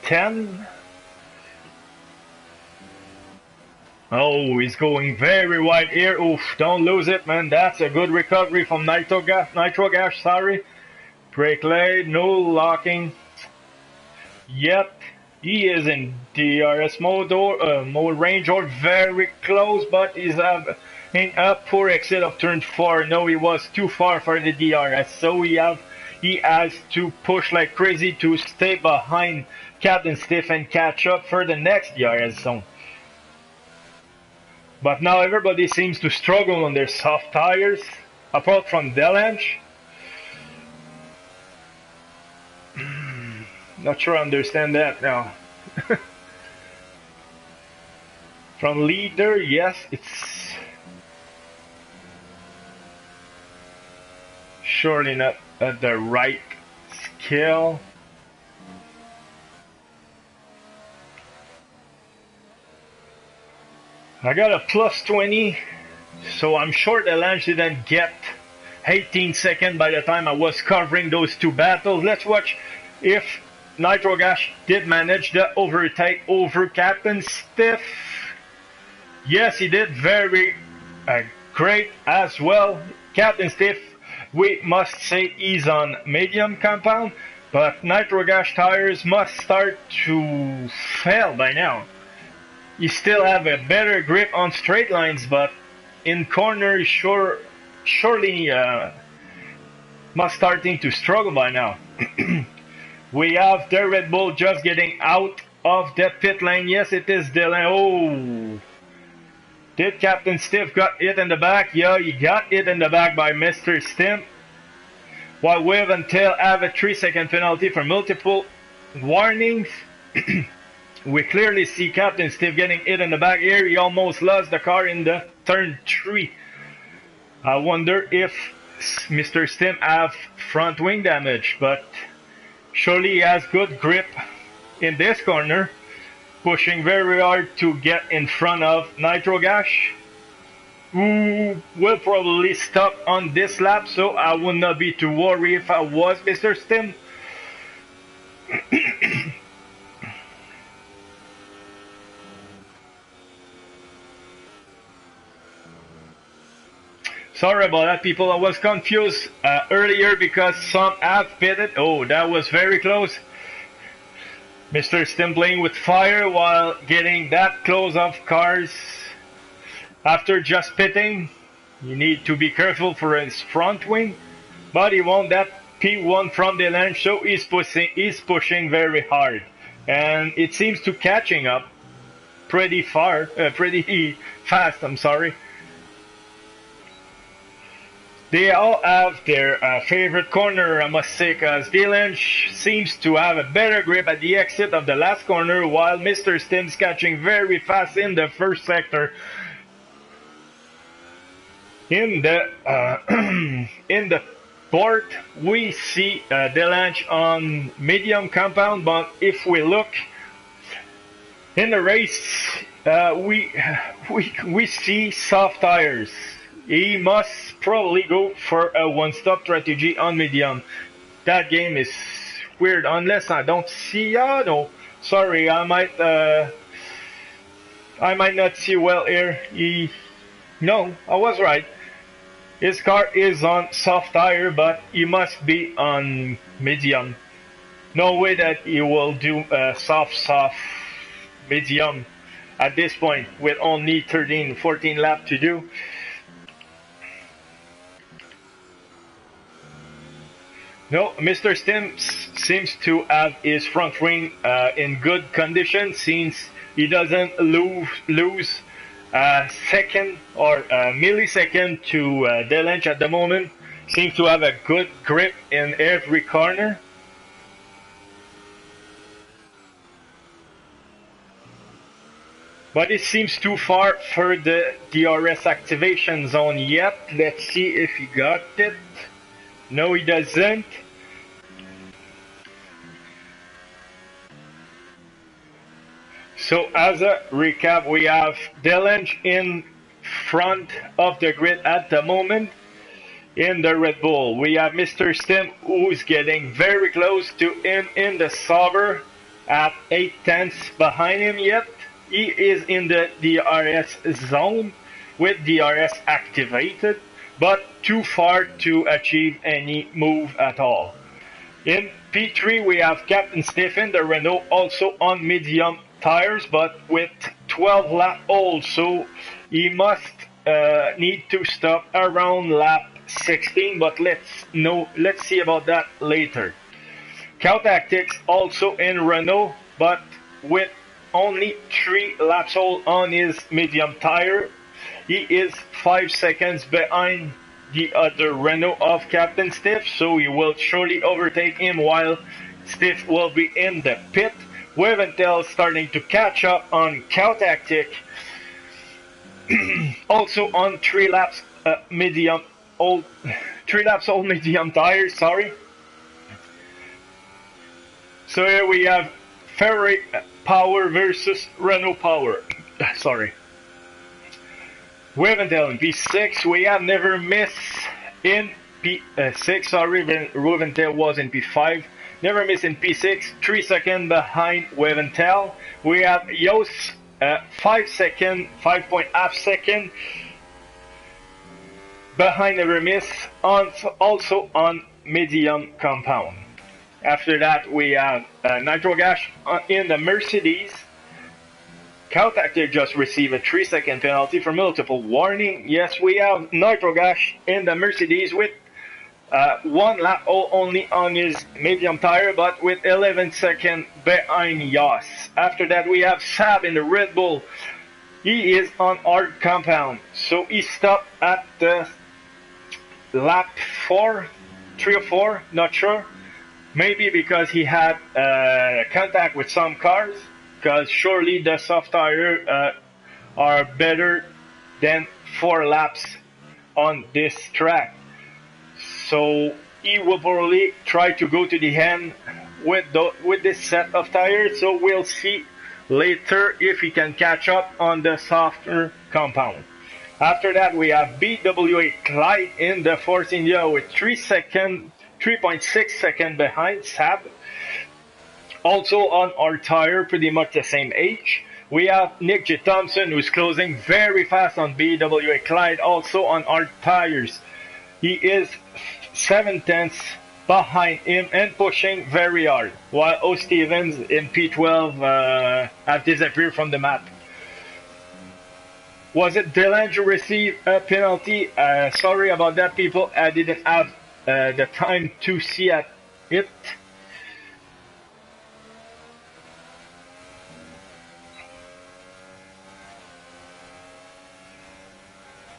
10. Oh, he's going very wide here. Oof, don't lose it, man. That's a good recovery from Nitro Gash, sorry. Brake laid, no locking. Yet, he is in DRS mode or mode range or very close, but he's having a poor exit of turn 4. No, he was too far for the DRS, so he has to push like crazy to stay behind Captain Stiff and catch up for the next DRS zone. But now everybody seems to struggle on their soft tires, apart from Delange. Not sure I understand that now. From leader, yes, it's surely not at the right scale. I got a plus 20, so I'm sure Delange didn't get 18 seconds by the time I was covering those two battles. Let's watch if Nitro Gash did manage the overtake over Captain Stiff. Yes, he did very great as well. Captain Stiff, we must say he's on medium compound, but Nitro Gash tires must start to fail by now. You still have a better grip on straight lines, but in corners surely must starting to struggle by now. We have the Red Bull just getting out of the pit lane. Yes, it is Dylan. Oh, did Captain Stiff got hit in the back? Yeah, he got hit in the back by Mr. Stim. While Wave and Tail have a 3-second penalty for multiple warnings. We clearly see Captain Stiff getting hit in the back here. He almost lost the car in the turn 3. I wonder if Mr. Stim have front wing damage, but surely he has good grip in this corner, pushing very hard to get in front of Nitro Gash, who will probably stop on this lap, so I would not be too worried if I was Mr. Stim. Sorry about that, people. I was confused earlier because some have pitted. Oh, that was very close. Mr. Stim playing with fire while getting that close of cars. After just pitting, you need to be careful for his front wing. But he won that P1 from the lane, so he's pushing very hard. And it seems to catching up pretty fast, I'm sorry. They all have their favorite corner, I must say, because Dylan seems to have a better grip at the exit of the last corner, while Mr. Stim's catching very fast in the first sector. In the in the port, we see Delange on medium compound, but if we look in the race, we see soft tires. He must probably go for a one-stop strategy on medium. That game is weird unless I don't see. No, sorry, I might not see well here. No, I was right. His car is on soft tire, but he must be on medium. No way that he will do soft medium at this point with only 13, 14 laps to do. No, Mr. Stim seems to have his front wing in good condition since he doesn't lose a second or a millisecond to Delange at the moment. Seems to have a good grip in every corner. But it seems too far for the DRS activation zone yet. Let's see if he got it. No, he doesn't. So as a recap, we have Delange in front of the grid at the moment in the Red Bull. We have Mr. Stim who's getting very close to him in the Sauber at 8 tenths behind him yet. He is in the DRS zone with DRS activated, but too far to achieve any move at all. In P3 we have Captain Stephen, the Renault, also on medium tires, but with 12 lap old, so he must need to stop around lap 16, but let's see about that later. Cow Tactics also in Renault, but with only 3 laps old on his medium tire. He is 5 seconds behind the other Renault of Captain Stiff, so he will surely overtake him while Stiff will be in the pit. Weventel starting to catch up on Cow Tactic. Also on 3 laps old medium tires, sorry. So here we have Ferrari Power versus Renault Power. Sorry. Weventel in P6. We have Never Miss in P6. Sorry, Weventel was in P5. Never Miss in P6. 3 seconds behind Weventel. We have Yos 5 second, 5.5 second behind Never Miss. Also on medium compound. After that, we have Nitro Gas in the Mercedes. Cow Tactic just received a 3-second penalty for multiple warning. Yes, we have Nitro Gas in the Mercedes with 1 lap only on his medium tire, but with 11 seconds behind Yas. After that, we have Sab in the Red Bull. He is on hard compound, so he stopped at the lap 3 or 4, not sure. Maybe because he had contact with some cars, because surely the soft tire are better than 4 laps on this track. So he will probably try to go to the end with this set of tires. So we'll see later if he can catch up on the softer compound. After that, we have BWA Clyde in the Force India with 3.6 seconds behind Sab. Also on our tire, pretty much the same age. We have Nick J. Thompson who's closing very fast on BWA Clyde, also on our tires. He is 7 tenths behind him and pushing very hard, while O. Stevens in P12 have disappeared from the map. Was it Delange who received a penalty? Sorry about that, people. I didn't have the time to see it.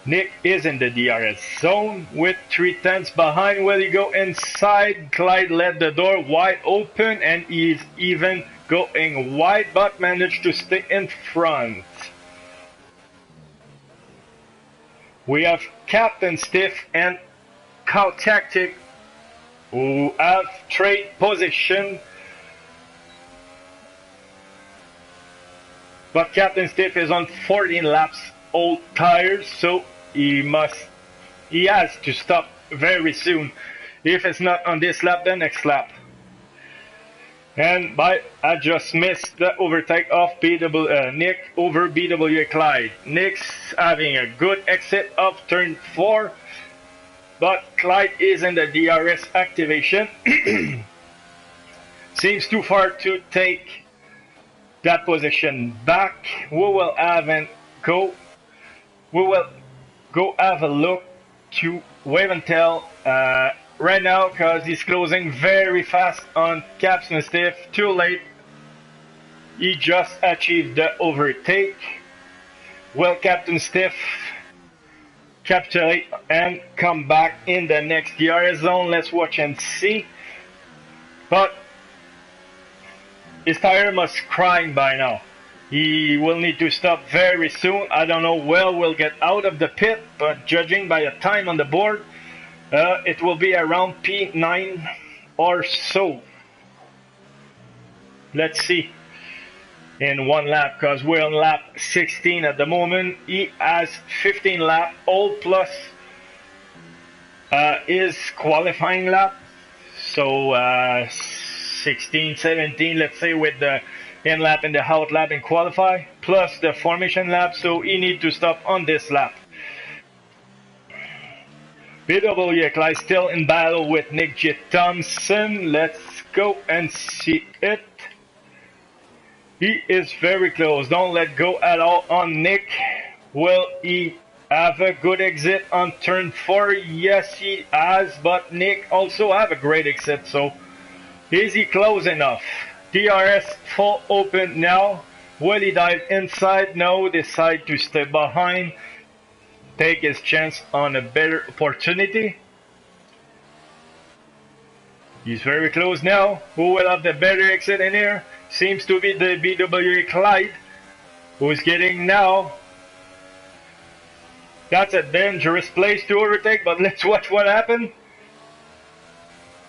Nick is in the DRS zone with 3 tenths behind. Will he go inside? Clyde let the door wide open and he's even going wide but managed to stay in front. We have Captain Stiff and Cow Tactic who have trade position. But Captain Stiff is on 14 laps old tires, so he has to stop very soon. If it's not on this lap, the next lap. And I just missed the overtake of Nick over BWA Clyde. Nick's having a good exit of turn 4, but Clyde is in the DRS activation. Seems too far to take that position back. We will go have a look to Wave and Tell right now, because he's closing very fast on Captain Stiff. Too late. He just achieved the overtake. Will Captain Stiff capitulate and come back in the next DRS zone? Let's watch and see. But his tire must crying by now. He will need to stop very soon. I don't know when we'll get out of the pit, but judging by the time on the board, it will be around P9 or so. Let's see in one lap, because we're on lap 16 at the moment. He has 15 lap, all plus his qualifying lap. So 16, 17, let's say, with the in lap and the out lap and qualify, plus the formation lap. So he need to stop on this lap. BWA Clyde still in battle with Nick J. Thompson. Let's go and see it. He is very close. Don't let go at all on Nick. Will he have a good exit on turn 4? Yes, he has, but Nick also have a great exit. So is he close enough? DRS full open now. Will he dive inside? No, decide to stay behind. Take his chance on a better opportunity. He's very close now. Who will have the better exit in here? Seems to be the BWA Clyde, who's getting now. That's a dangerous place to overtake, but let's watch what happened.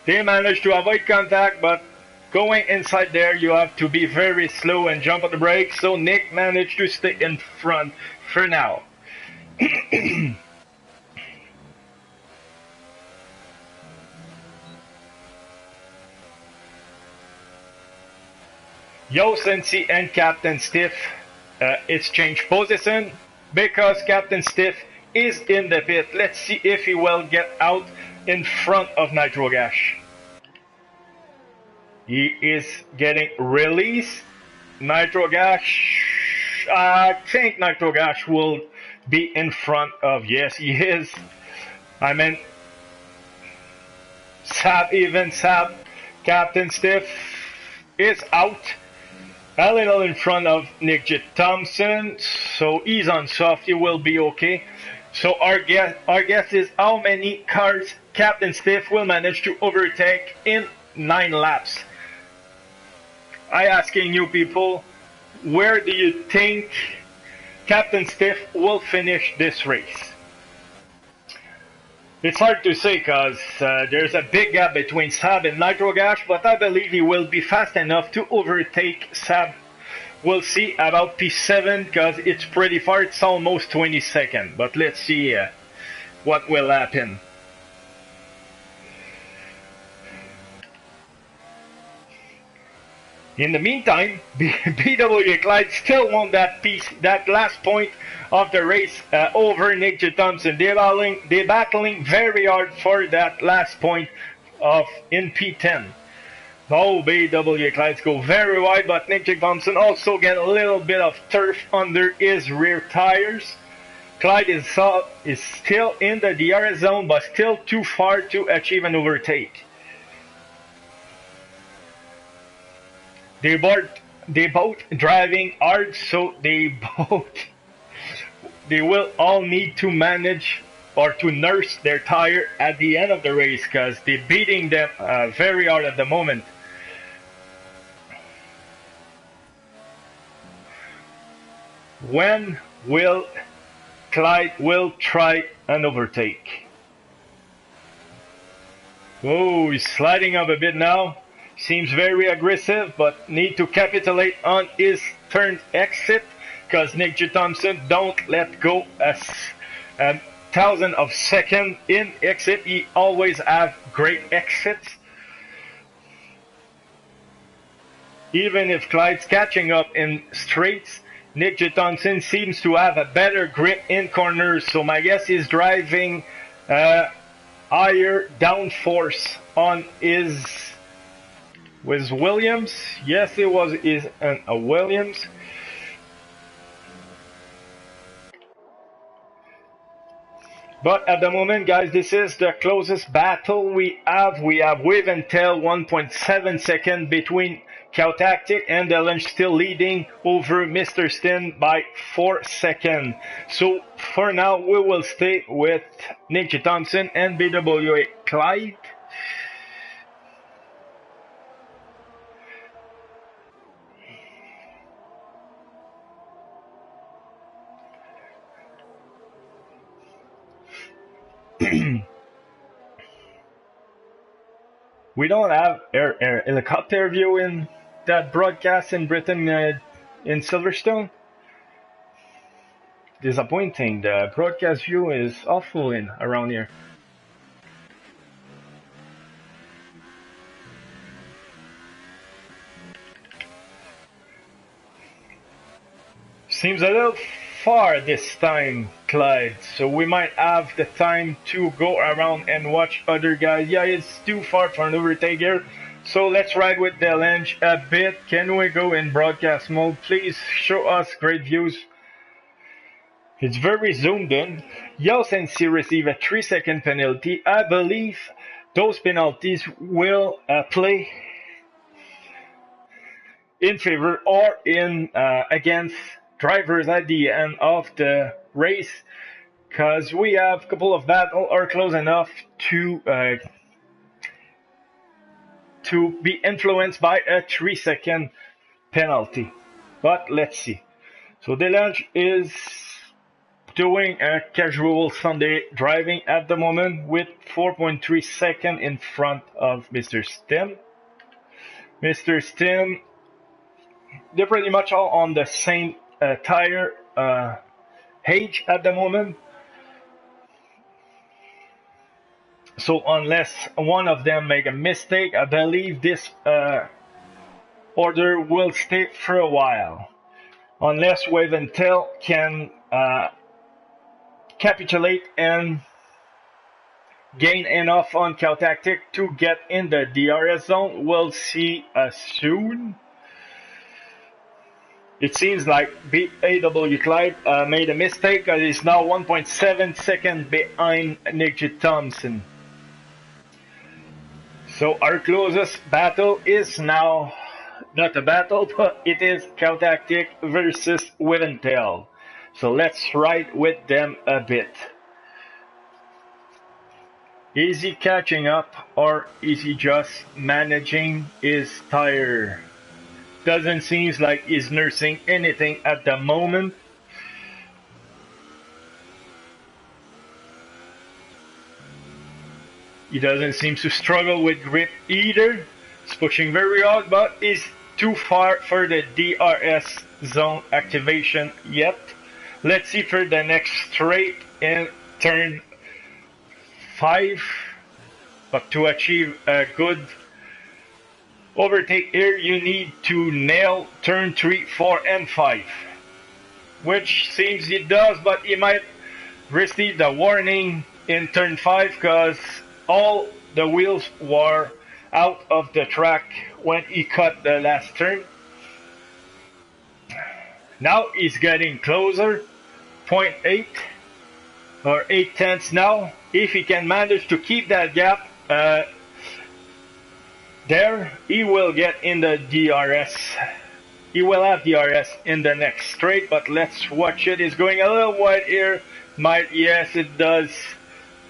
They managed to avoid contact, but going inside there, you have to be very slow and jump on the brakes. So Nick managed to stay in front for now. Yo Sensi and Captain Stiff, it's changed position because Captain Stiff is in the pit. Let's see if he will get out in front of Nitro Gash. He is getting released. Nitro Gash, I think Nitro Gash will be in front of, yes he is. I mean, Sab, Captain Stiff is out. A little in front of Nick J. Thompson, so he's on soft, he will be okay. So our guess is how many cars Captain Stiff will manage to overtake in 9 laps. I asking you people, where do you think Captain Stiff will finish this race? It's hard to say because there's a big gap between Sab and Nitro Gash, but I believe he will be fast enough to overtake Sab. We'll see about P7 because it's pretty far, it's almost 20 seconds, but let's see what will happen. In the meantime, BWA Clyde still won that last point of the race over Nick J. Thompson. They're battling very hard for that last point in P10. Oh, BWA Clyde go very wide, but Nick J. Thompson also get a little bit of turf under his rear tires. Clyde is still in the DRS zone, but still too far to achieve an overtake. They both driving hard, so they will all need to manage or to nurse their tire at the end of the race because they're beating them very hard at the moment. When will Clyde will try an overtake. Oh, he's sliding up a bit now. Seems very aggressive, but need to capitulate on his turn exit because Nick J. Thompson don't let go a thousand of second in exit. He always have great exits. Even if Clyde's catching up in straights, Nick J. Thompson seems to have a better grip in corners, so my guess is driving higher downforce on his Williams. Yes, it was a Williams. But at the moment, guys, this is the closest battle we have. We have Wave and Tail 1.7 seconds between Cow Tactic and the Lunch still leading over Mr. Stin by 4 seconds. So for now, we will stay with Nick J. Thompson and BWA Clyde. We don't have helicopter view in that broadcast in Britain in Silverstone. Disappointing. The broadcast view is awful around here. Seems a little far this time, Clyde, so we might have the time to go around and watch other guys. Yeah, it's too far for an overtake here, so let's ride with the Lynch a bit. Can we go in broadcast mode? Please show us great views. It's very zoomed in. Yos and C receive a 3-second penalty. I believe those penalties will play in favor or in against drivers at the end of the race, because we have a couple of battles are close enough to be influenced by a 3-second penalty. But let's see. So Delange is doing a casual Sunday driving at the moment with 4.3 seconds in front of Mr. Stin. Mr. Stin, they're pretty much all on the same tire age at the moment, so unless one of them make a mistake, I believe this order will stay for a while, unless Wave and Tail can capitulate and gain enough on Cow Tactic to get in the DRS zone. We'll see soon. It seems like BAW Clyde made a mistake, because he's now 1.7 seconds behind Nick J. Thompson. So our closest battle is now not a battle, but it is Cow Tactic versus Wave and Tail. So let's ride with them a bit. Is he catching up, or is he just managing his tire? Doesn't seem like he's nursing anything at the moment. He doesn't seem to struggle with grip either. He's pushing very hard, but is too far for the DRS zone activation yet. Let's see for the next straight in turn 5. But to achieve a good overtake here, you need to nail turn 3, 4, and 5. Which seems he does, but he might receive the warning in turn 5 because all the wheels were out of the track when he cut the last turn. Now he's getting closer, 0.8 or 8 tenths now. If he can manage to keep that gap there, he will get in the DRS. He will have DRS in the next straight, but let's watch it. It's going a little wide here. Yes, it does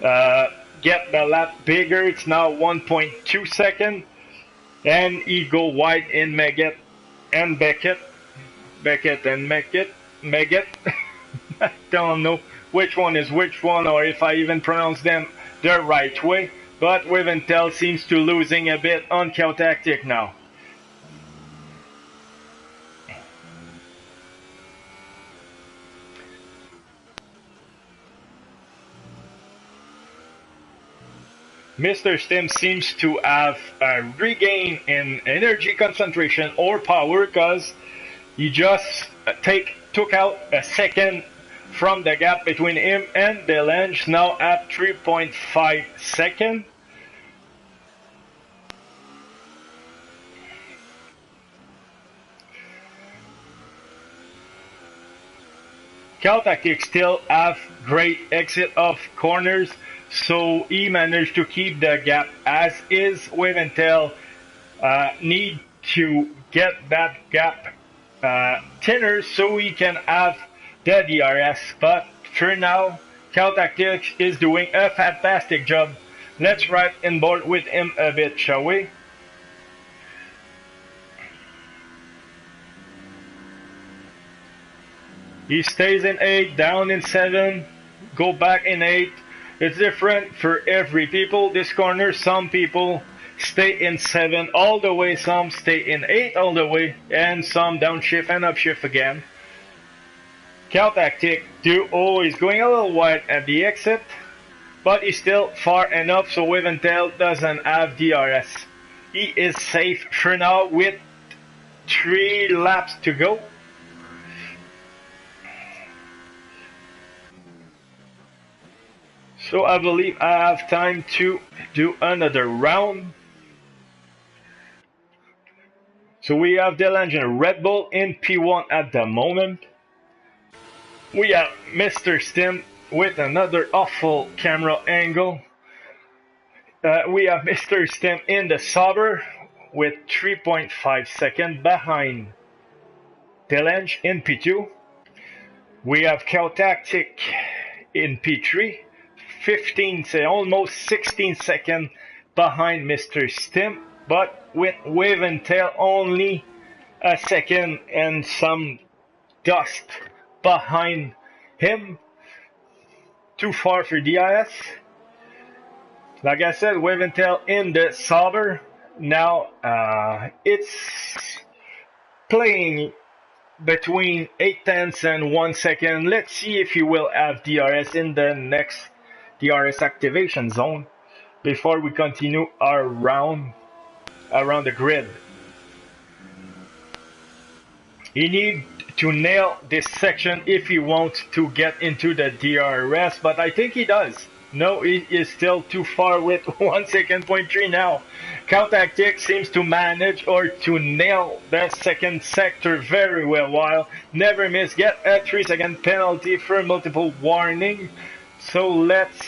get the lap bigger. It's now 1.2 seconds. And he go wide in Megget and Beckett. Beckett and Megget. I don't know which one is which one, or if I even pronounce them the right way. But Wiventel seems to losing a bit on Cow Tactic now. Mr. Stim seems to have regained in energy concentration or power because he just took out a second from the gap between him and Delange, now at 3.5 seconds. Caltactic still have great exit of corners, so he managed to keep the gap as is. Wiventel need to get that gap thinner so he can have the DRS, but for now Caltactic is doing a fantastic job. Let's ride in board with him a bit, shall we? He stays in 8, down in 7, go back in 8. It's different for every people. This corner, some people stay in 7 all the way, some stay in 8 all the way, and some downshift and upshift again. Caltactic is going a little wide at the exit, but he's still far enough so Wiventel doesn't have DRS. He is safe for now with 3 laps to go. So I believe I have time to do another round. So we have Delange and Red Bull in P1 at the moment. We have Mr. Stim with another awful camera angle. We have Mr. Stim in the Sauber with 3.5 seconds behind Delange in P2. We have Caltactic in P3. Almost 16 seconds behind Mr. Stim, but with Wiventel only a second and some dust behind him. Too far for DIS. Like I said, Wiventel in the Sauber. Now it's playing between 8 tenths and 1 second. Let's see if he will have DRS in the next DRS activation zone before we continue our round around the grid. He needs to nail this section if he wants to get into the DRS, but I think he does. No, he is still too far with 1 second point 3 now. Caltactic seems to manage or to nail the second sector very well, while never miss get a 3 second penalty for multiple warning. So let's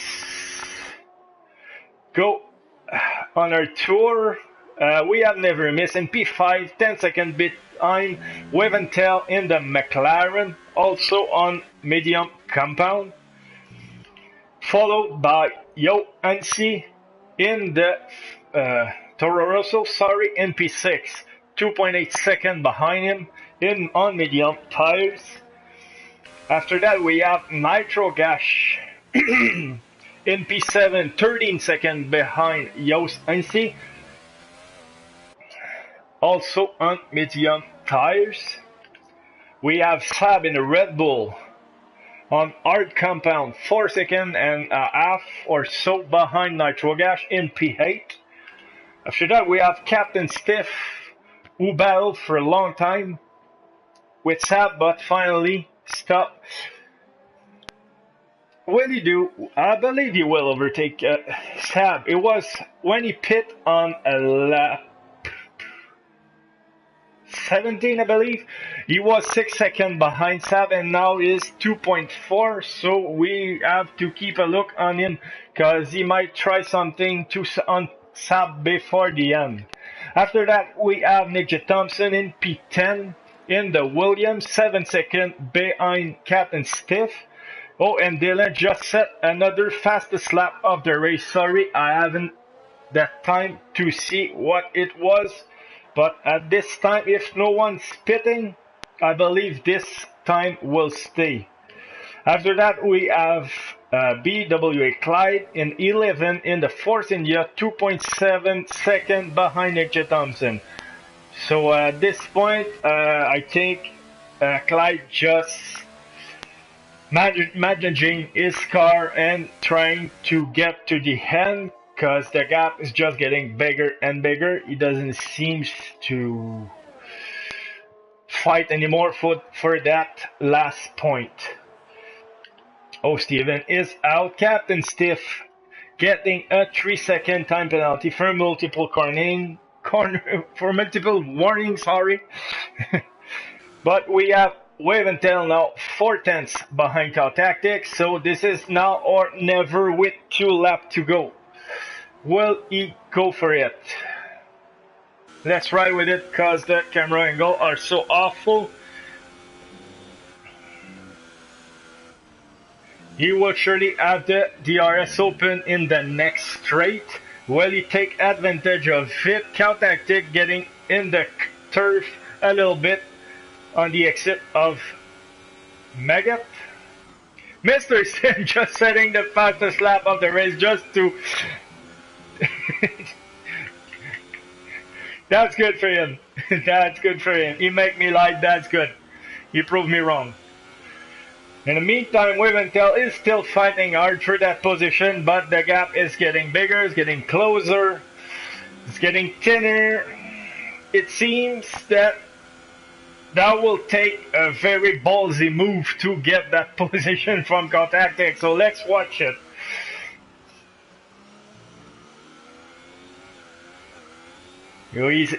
go on our tour. We have never missed in P5, 10 seconds behind Wiventel in the McLaren, also on medium compound. Followed by Yo Ansi in the Toro Rosso, in P6, 2.8 seconds behind him on medium tires. After that we have Nitro Gash in P7, 13 seconds behind Yost Ansi, also on medium tires. We have Sab in the Red Bull on hard compound, 4 seconds and a half or so behind Nitro Gash in P8. After that we have Captain Stiff, who battled for a long time with Sab but finally stopped. Will he do? I believe he will overtake Sab. It was when he pit on a lap 17, I believe. He was 6 seconds behind Sab and now is 2.4. So we have to keep a look on him because he might try something on Sab before the end. After that, we have Nick J. Thompson in P10 in the Williams, 7 seconds behind Captain Stiff. Oh, and Dylan just set another fastest lap of the race. Sorry, I haven't that time to see what it was. But at this time, if no one's pitting, I believe this time will stay. After that, we have BWA Clyde in 11 in the Force India, 2.7 seconds behind Nick J. Thompson. So at this point, I think Clyde just managing his car and trying to get to the end because the gap is just getting bigger and bigger. He doesn't seem to fight anymore for that last point. Oh, Steven is out. Captain Stiff getting a 3-second time penalty for multiple for multiple warnings, sorry. But we have Wave and Tail now 4/10 behind Cow Tactics, so this is now or never with 2 laps to go. Will he go for it? Let's ride with it because the camera angle are so awful. He will surely have the DRS open in the next straight. Will he take advantage of it? Cow Tactic getting in the turf a little bit on the exit of Megat. Mr. Sim just setting the fastest lap of the race just to... That's good for him. That's good for him. He make me like that's good. He proved me wrong. In the meantime, Wave and Tail is still fighting hard for that position, but the gap is getting bigger, it's getting closer, it's getting thinner. It seems that will take a very ballsy move to get that position from Cow Tactics, so let's watch it.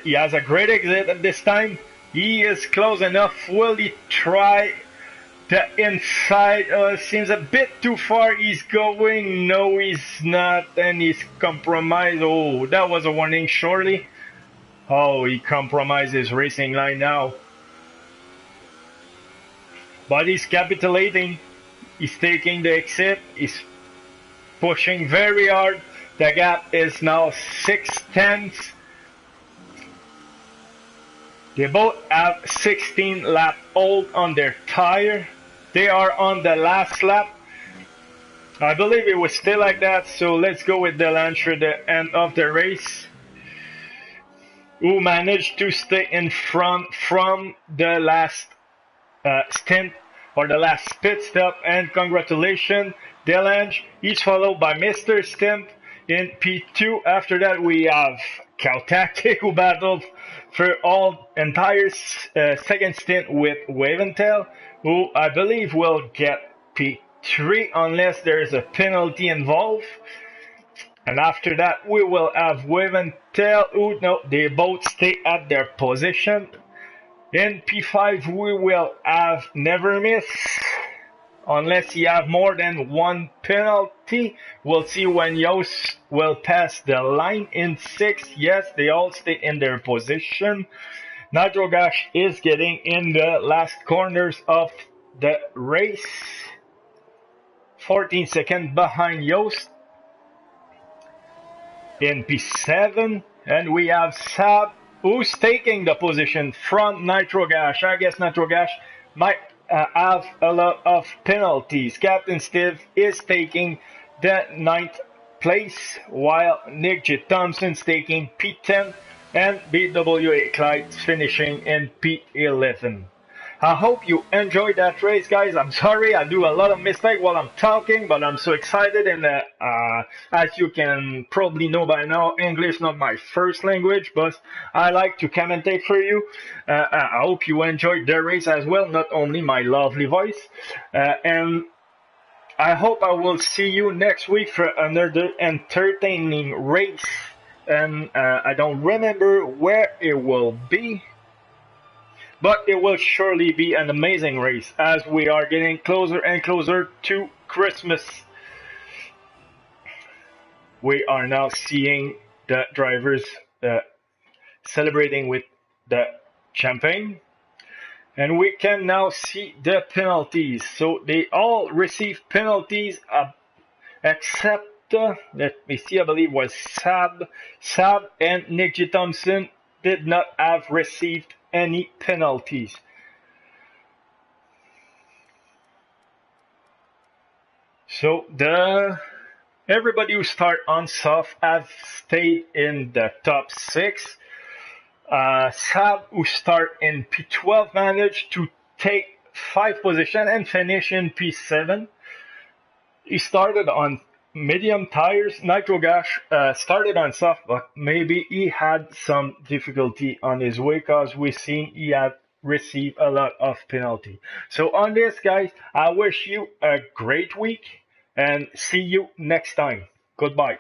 He has a great exit at this time. He is close enough. Will he try the inside? Seems a bit too far. He's going. No, he's not. And he's compromised. Oh, that was a warning, surely. Oh, he compromised his racing line now. But he's capitulating. He's taking the exit. He's pushing very hard. The gap is now 6/10. They both have 16 lap hold on their tire. They are on the last lap. I believe it was still like that, so let's go with Delange for the end of the race, who managed to stay in front from the last stint or the last pit stop. And congratulations, Delange. He's followed by Mr. Stimp in P2. After that, we have Cow Tactic, who battled for all entire second stint with Wave and Tail, who I believe will get P3 unless there is a penalty involved. And after that, we will have Wave and Tail, who no, they both stay at their position. In P5, we will have Never Miss, unless you have more than one penalty. We'll see when Yost will pass the line. In 6, yes, they all stay in their position. Nitro Gash is getting in the last corners of the race, 14 seconds behind Yost. In P7, and we have Sab, who's taking the position from Nitro Gash. I guess Nitro Gash might have a lot of penalties. Captain Steve is taking the 9th place, while Nick J. Thompson's taking P10, and BWA Clyde finishing in P11. I hope you enjoyed that race, guys. I'm sorry I do a lot of mistakes while I'm talking, but I'm so excited, and as you can probably know by now, English is not my first language, but I like to commentate for you. I hope you enjoyed the race as well, not only my lovely voice. And I hope I will see you next week for another entertaining race. And I don't remember where it will be, but it will surely be an amazing race as we are getting closer and closer to Christmas. We are now seeing the drivers celebrating with the champagne. And we can now see the penalties. So they all receive penalties except, let me see, I believe it was Sab. Sab and Nick J. Thompson did not have received any penalties. So everybody who start on soft have stayed in the top 6. Sab, who start in P12, managed to take 5 position and finish in P7. He started on medium tires. Nitro Gash started on soft, but maybe he had some difficulty on his way because we seen he had received a lot of penalty. So on this, guys, I wish you a great week and see you next time. Goodbye.